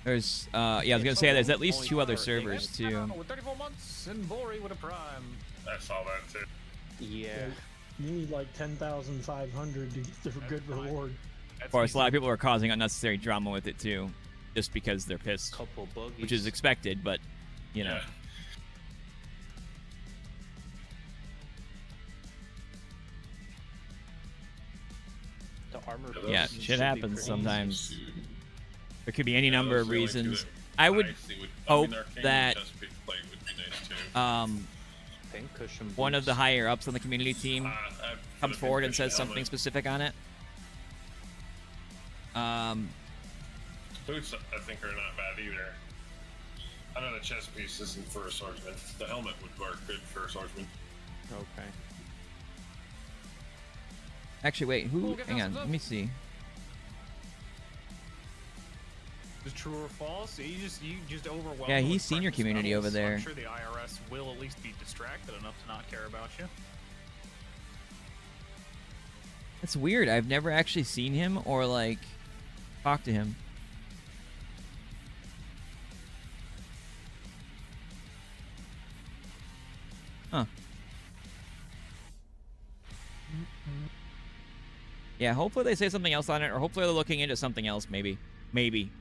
There's, yeah, I was gonna say there's at least 2 other servers too. With 34 months and Vori with a prime. I saw that too. Yeah. You need like 10,500 to get the good reward. Of course, a lot of people are causing unnecessary drama with it too, just because they're pissed, Couple buggies. which is expected, but you know. Yeah. The armor. Yeah, boost shit should be happens pretty sometimes. easy. There could be any number of those are like two reasons. that I would nice. It would- hope Arcane that Chesapeake plate would be nice too. easy. Pincushion one of the boots. higher ups on the community team I've comes put a forward and pincushion says something helmet. specific on it. Boots, I think, are not bad either. I know the chest piece isn't for a swordsman. The helmet would work good for a swordsman. Okay. Actually, wait, who? Cool, get Hang on, those up. let me see. Is true or false? You just overwhelmed. Yeah, with he's senior precious community metals. over there. I'm sure the IRS will at least be distracted enough to not care about you. It's weird. I've never actually seen him or like talked to him. Huh. Yeah, hopefully they say something else on it, or hopefully they're looking into something else, maybe. Maybe.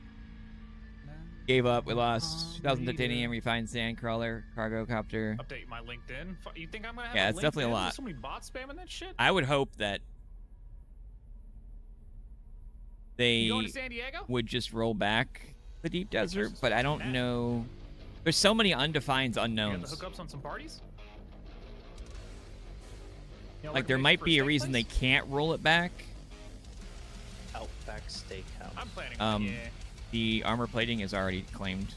Gave up, we lost 2,000 titanium, refined sand crawler, cargo copter. Update my LinkedIn. You think I'm gonna have Yeah, a it's definitely a LinkedIn lot. with so many bots spamming that shit? I would hope that You going they to San Diego? would just roll back the deep desert, but I don't know. There's so many undefined You got the unknowns. hookups on some parties? You know, Like, there recommendation might for be a steak reason they place? can't roll it back. Outback Steakhouse. I'm planning on yeah. The armor plating is already claimed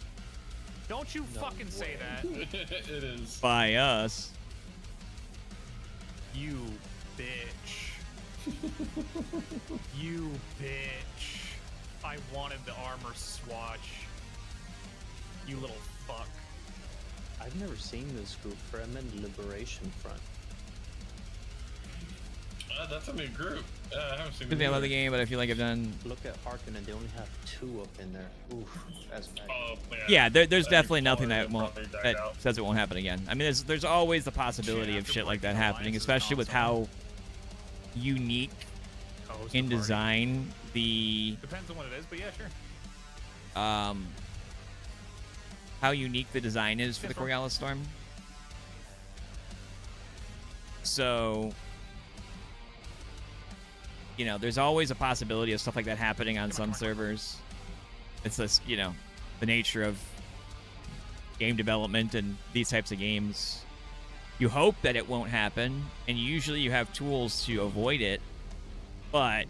Don't you No fucking say way. that. It is. by us. You bitch. You bitch. I wanted the armor swatch. You little fuck. I've never seen this group for I'm in Liberation Front. That's a new group. I haven't seen Could be I them love the either. game, but I feel like I've done. Look at Harkin and they only have 2 up in there. Oof, that's bad. Oh, Yeah, there's That'd be definitely nothing taller, that won't probably died that out. says it won't happen again. I mean, there's always the possibility Yeah, of after shit like breaking that happening, alliances especially with how console. unique Host in the party. design the Depends on what it is, but yeah, sure. how unique the design is for the Different. Coriolis Storm. So you know, there's always a possibility of stuff like that happening on some servers. It's just, you know, the nature of game development and these types of games. You hope that it won't happen, and usually you have tools to avoid it. But,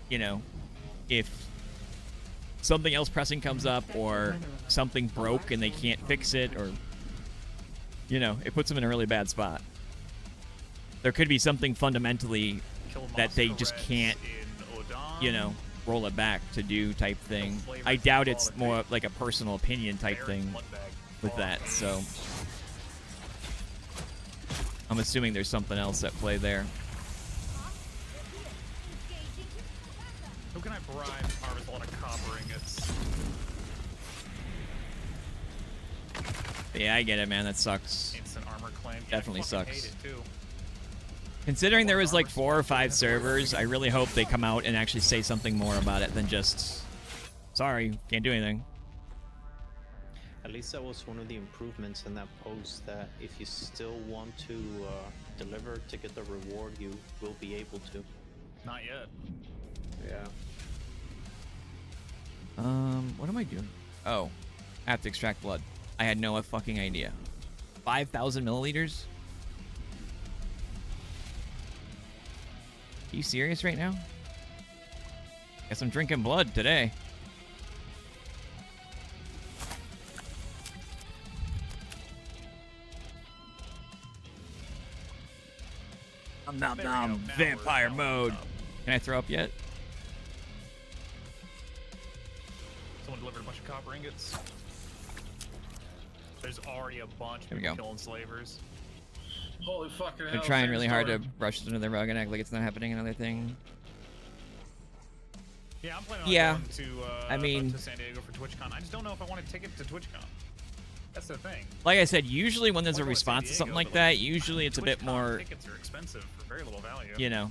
you know, if something else pressing comes up or something broke and they can't fix it, or, you know, it puts them in a really bad spot. There could be something fundamentally that they just can't, you know, roll it back to do type thing. I doubt it's more like a personal opinion type thing with that, so I'm assuming there's something else at play there. Who can I bribe to harvest a lot of copper ingots? Yeah, I get it, man. That sucks. Instant armor claim. Definitely I fucking sucks. hate it too. Considering there was like 4 or 5 servers, I really hope they come out and actually say something more about it than just, sorry, can't do anything. At least that was one of the improvements in that post, that if you still want to deliver to get the reward, you will be able to. Not yet. Yeah. What am I doing? Oh, I have to extract blood. I had no fucking idea. 5,000 milliliters? Are you serious right now? Guess I'm drinking blood today. Nom vampire mode. Can I throw up yet? Someone delivered a bunch of copper ingots. There's already a bunch of There we people go. killing slavers. Holy fucking hell. They're trying really hard to sandstorm. brush it under the rug and act like it's not happening. Another thing. Yeah, I'm planning on Yeah, going to, I mean, to San Diego for TwitchCon. I just don't know if I want to take it to TwitchCon. That's the thing. Like I said, usually when there's a Or go to San response to something Diego, like but, that, usually it's a bit TwitchCon more, Tickets are expensive for very little value. you know,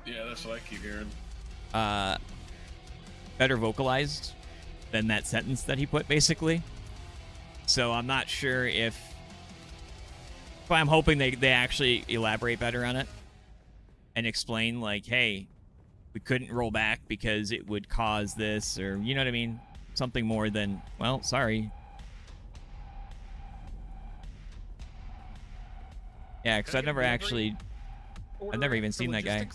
Yeah, that's what I keep hearing. better vocalized than that sentence that he put, basically. So I'm not sure if... But I'm hoping they actually elaborate better on it and explain, like, hey, we couldn't roll back because it would cause this, or, you know what I mean? Something more than, well, sorry. Yeah, because I've never actually... I've never even seen that guy.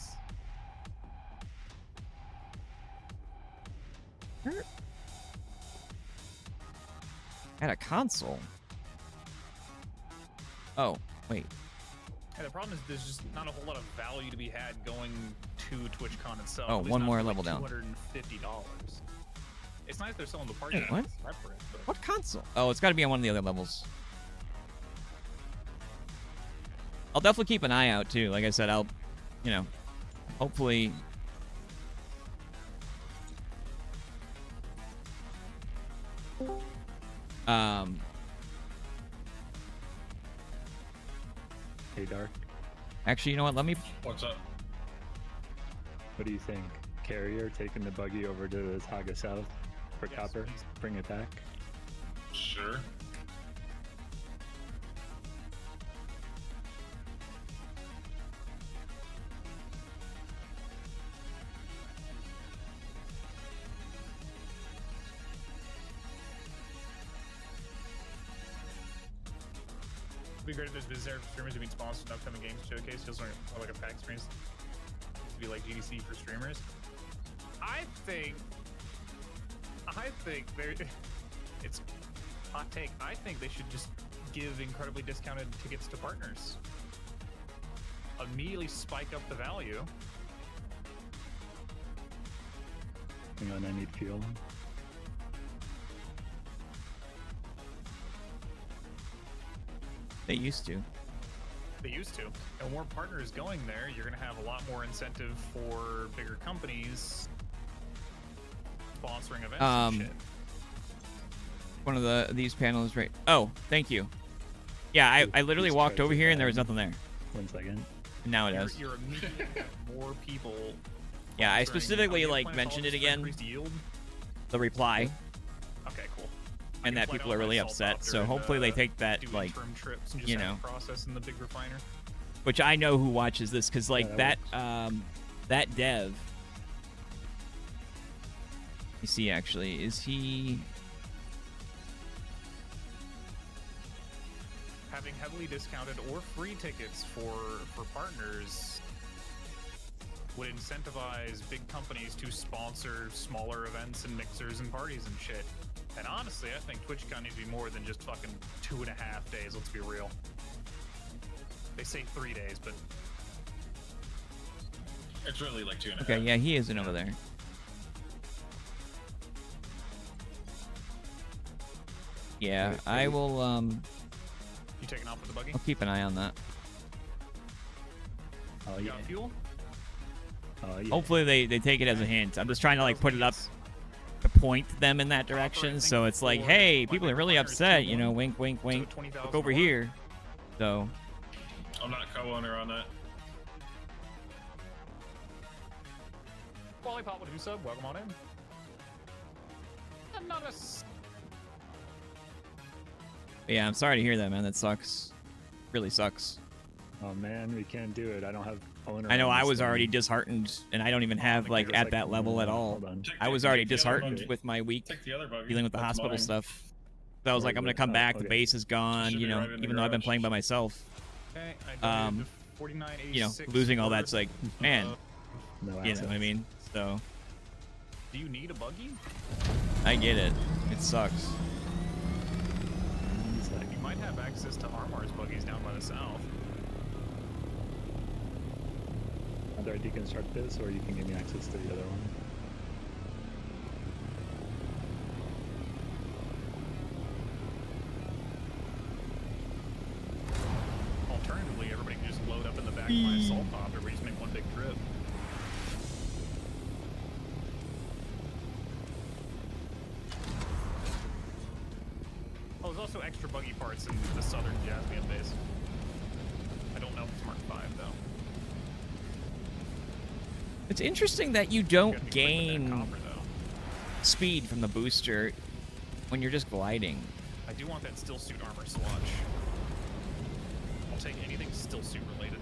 At a console. Oh, wait. Yeah, the problem is there's just not a whole lot of value to be had going to TwitchCon itself. Oh, At least one not more for, level like, down. $250. It's nice they're selling the parts. Wait, what? Separate, but What console? Oh, it's got to be on one of the other levels. I'll definitely keep an eye out, too. Like I said, I'll, you know, hopefully... Hey, Dark. Actually, you know what? Let me... What's up? What do you think? Carrier taking the buggy over to the Saga South for copper? Bring it back? Sure. it'd be great if there's visitor streamers who've been sponsored in upcoming games showcase. Feels like a pack experience to be like GDC for streamers. I think there. It's hot take. I think they should just give incredibly discounted tickets to partners. Immediately spike up the value. Hang on, I need fuel. They used to. They used to. And more partners going there, you're going to have a lot more incentive for bigger companies sponsoring events and shit. One of these panels right... Oh, thank you. Yeah, I literally walked over here and there was nothing there. 1 second. And now it is. You're immediately gonna have more people. Yeah, I sponsoring. specifically, Are you like, planning mentioned all it this for again. increased yield? The reply. Okay, cool. And that people are really upset, so hopefully they take that, do like, interim trips and just you have know, the process in the big refiner. which I know who watches this because like Yeah, that that dev. You see, actually, is he? Having heavily discounted or free tickets for partners would incentivize big companies to sponsor smaller events and mixers and parties and shit. And honestly, I think TwitchCon needs to be more than just fucking 2.5 days, let's be real. They say 3 days, but... It's really like 2.5. Okay, yeah, he isn't over there. Yeah, I will, You taking off with the buggy? I'll keep an eye on that. Oh, You yeah. got fuel? Oh, yeah. Hopefully they take it as a hint. I'm just trying to like put it up to point them in that direction, so it's like, hey, people are really upset, you know, wink, wink, wink. Look over here. So, I'm not co-owner on that. Lollipop with a new sub, welcome on in. Anonymous. yeah, I'm sorry to hear that, man. That sucks. Really sucks. Oh man, we can't do it. I don't have owner. I know on I this was thing. already disheartened, and I don't even have like It's at that level at all. Hold on. I was already Take the other disheartened buggy. with my week Take the other buggy. dealing with the That's hospital mine. stuff. So I was Where like, I'm is gonna it? come Oh, back. okay. The base is gone. Should You be know, right in the even though I've been garage. playing by myself. Okay, I donated to 49.86 You know, losing all that's like, man, No you know assets. what I mean? So Do you need a buggy? I get it. It sucks. It's like, You might have access to Armar's buggies down by the south. either I deconstruct this, or you can give me access to the other one. Alternatively, everybody can just load up in the back of my assault pod, everybody just make one big trip. Oh, there's also extra buggy parts in the southern Jasmine base. I don't know if it's Mark 5 though. It's interesting that you You don't gotta be quick with that gain copper, though. speed from the booster when you're just gliding. I do want that still suit armor swatch. I'll take anything still suit related.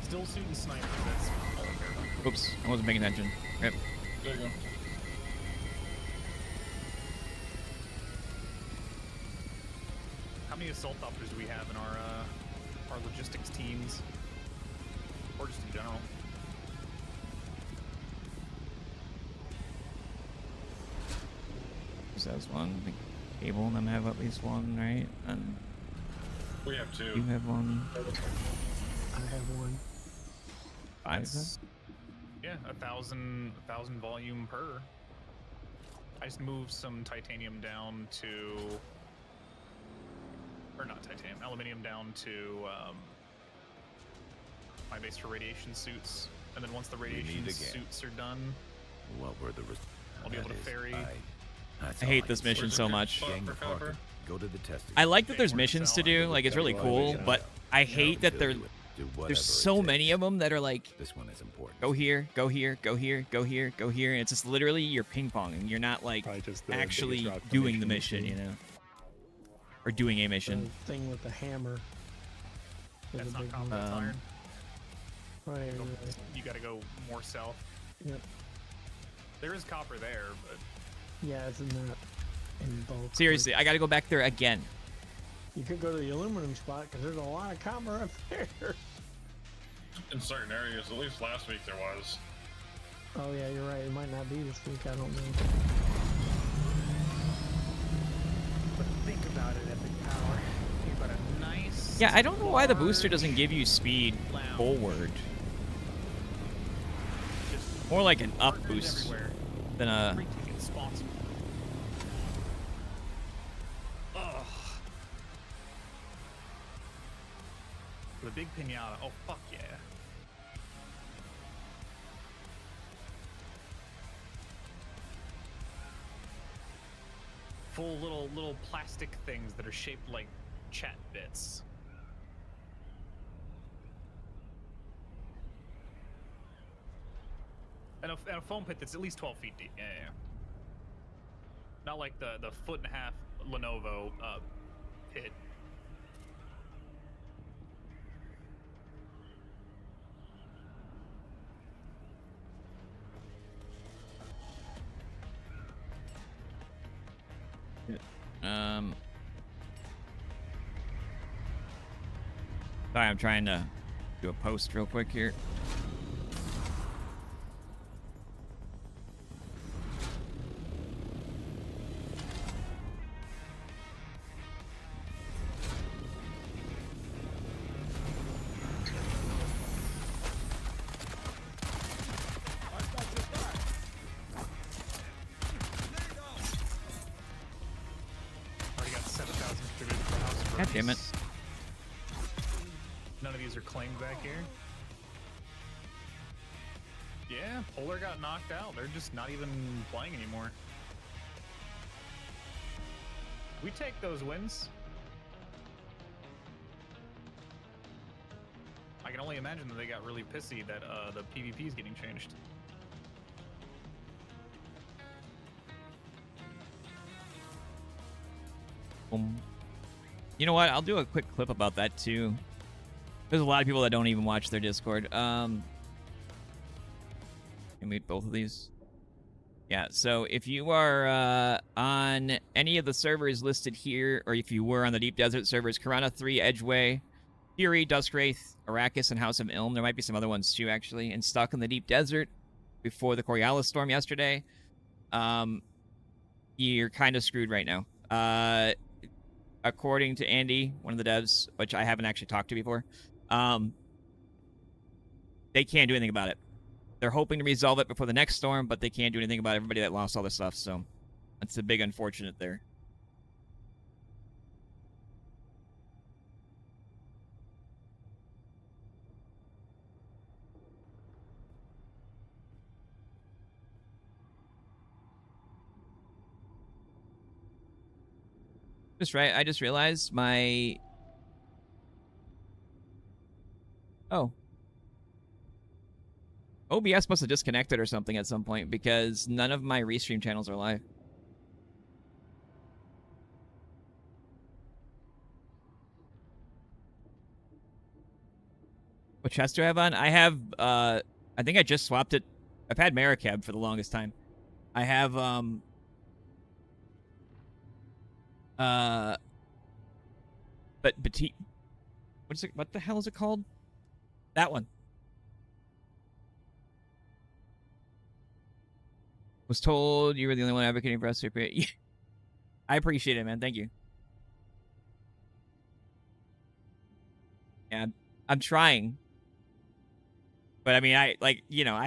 Still suit and sniper, that's all I care about. Oops, I wasn't paying attention. Rip. There you go. How many assault opters do we have in our logistics teams? Or just in general? Says one. I think Cable and them have at least one, right? And We have 2. you have one. I have one. 5. That's- Yeah, 1,000 volume per. I just moved some titanium down to, or not titanium, aluminium down to my base for radiation suits, and then once the radiation suits are done, What were the I'll be able to ferry. I hate this mission so much. Gang the copper. Go to the testing. I like that there's Or missions to sell do, it. like it's really cool, but I hate that there's so many of them that are like, This one is important. go here, go here, go here, go here, go here, and it's just literally you're ping ponging. You're not like Probably just the actually biggest rock doing the formation mission, machine. you know, or doing a The mission. thing with the hammer. is That's a not big copper, one. that's iron. Right, So right. you gotta go more south. Yep. There is copper there, but Yeah, it's in that in bulk. Seriously, I gotta go back there again. You could go to the aluminum spot because there's a lot of copper up there. In certain areas, at least last week there was. Oh yeah, you're right. It might not be this week. I don't know. But think about it, Epic Power. You've got a nice. Yeah, I don't know why the booster large doesn't give you speed lounge. forward. Just More like an up partners boost everywhere. than a. Free ticket sponsor. Ugh. The big pinata. Oh fuck yeah. Full little plastic things that are shaped like chat bits. And a foam pit that's at least 12 feet deep. Yeah, yeah, yeah. Not like the 1.5 foot Lenovo pit. Sorry, I'm trying to do a post real quick here. Already got 7,000 contributed to the house. God damn it. None of these are claimed back here. Yeah, Polar got knocked out. They're just not even playing anymore. We take those wins. I can only imagine that they got really pissy that the PvP is getting changed. You know what? I'll do a quick clip about that too. There's a lot of people that don't even watch their Discord. Can mute both of these? Yeah, so if you are on any of the servers listed here, or if you were on the Deep Desert servers, Karana 3, Edgeway, Fury, Duskwraith, Arrakis, and House of Ilm. There might be some other ones too, actually. And stuck in the Deep Desert before the Coriolis storm yesterday. You're kind of screwed right now. According to Andy, one of the devs, which I haven't actually talked to before, they can't do anything about it. They're hoping to resolve it before the next storm, but they can't do anything about everybody that lost all their stuff, so that's a big unfortunate there. Just right, I just realized my... Oh. OBS must have disconnected or something at some point because none of my restream channels are live. What chest do I have on? I have, I think I just swapped it. I've had Maracab for the longest time. I have, but what the hell is it called? That one. Was told you were the only one advocating for us to pay. I appreciate it, man. Thank you. Yeah, I'm trying. But I mean, I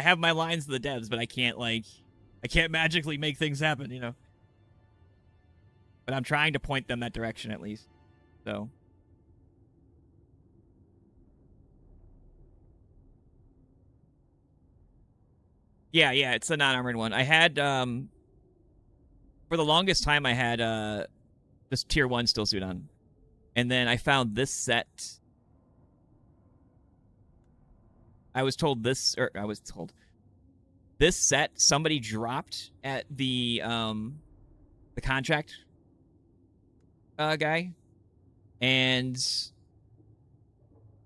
have my lines to the devs, but I can't magically make things happen, you know. But I'm trying to point them that direction at least. So. Yeah, it's the non-armored one. I had, for the longest time, I had, this tier 1 still suit on. And then I found this set. I was told this set somebody dropped at the contract guy. And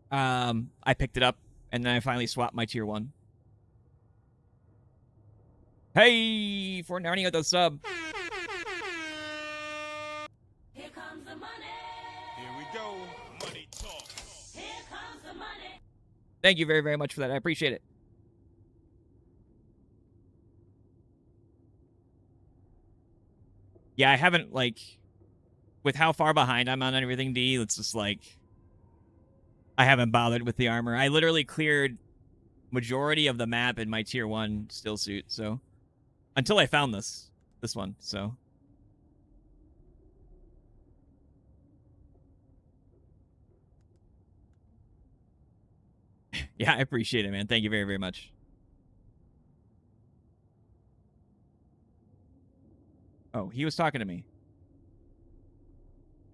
I picked it up, and then I finally swapped my tier 1. Hey, for Narnia with the sub. Here comes the money. Here we go. Money talk. Here comes the money. Thank you very, very much for that. I appreciate it. Yeah, I haven't, with how far behind I'm on everything, D, it's just, I haven't bothered with the armor. I literally cleared majority of the map in my tier 1 still suit, so... Until I found this one, so... Yeah, I appreciate it, man. Thank you very, very much. Oh, he was talking to me.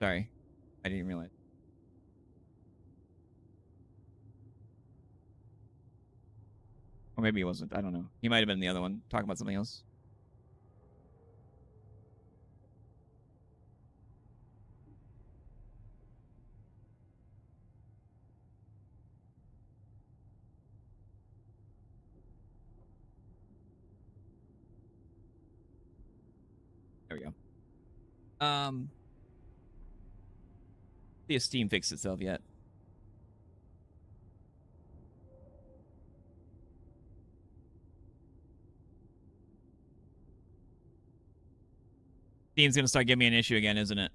Sorry. I didn't realize. Or maybe he wasn't. I don't know. He might have been the other one, talking about something else. There we go. See if Steam fixed itself yet. Steam's gonna start giving me an issue again, isn't it?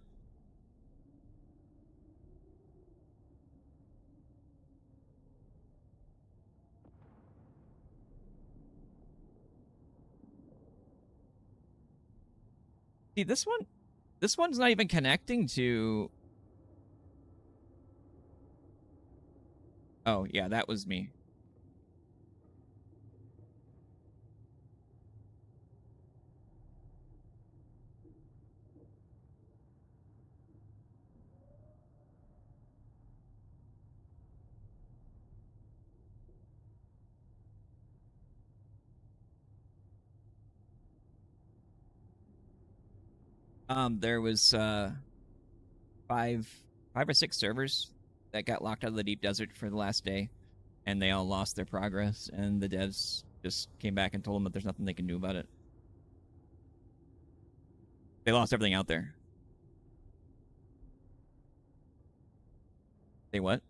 See, this one's not even connecting to... Oh, yeah, that was me. There was five or six servers that got locked out of the deep desert for the last day, and they all lost their progress, and the devs just came back and told them that there's nothing they can do about it. They lost everything out there. They what?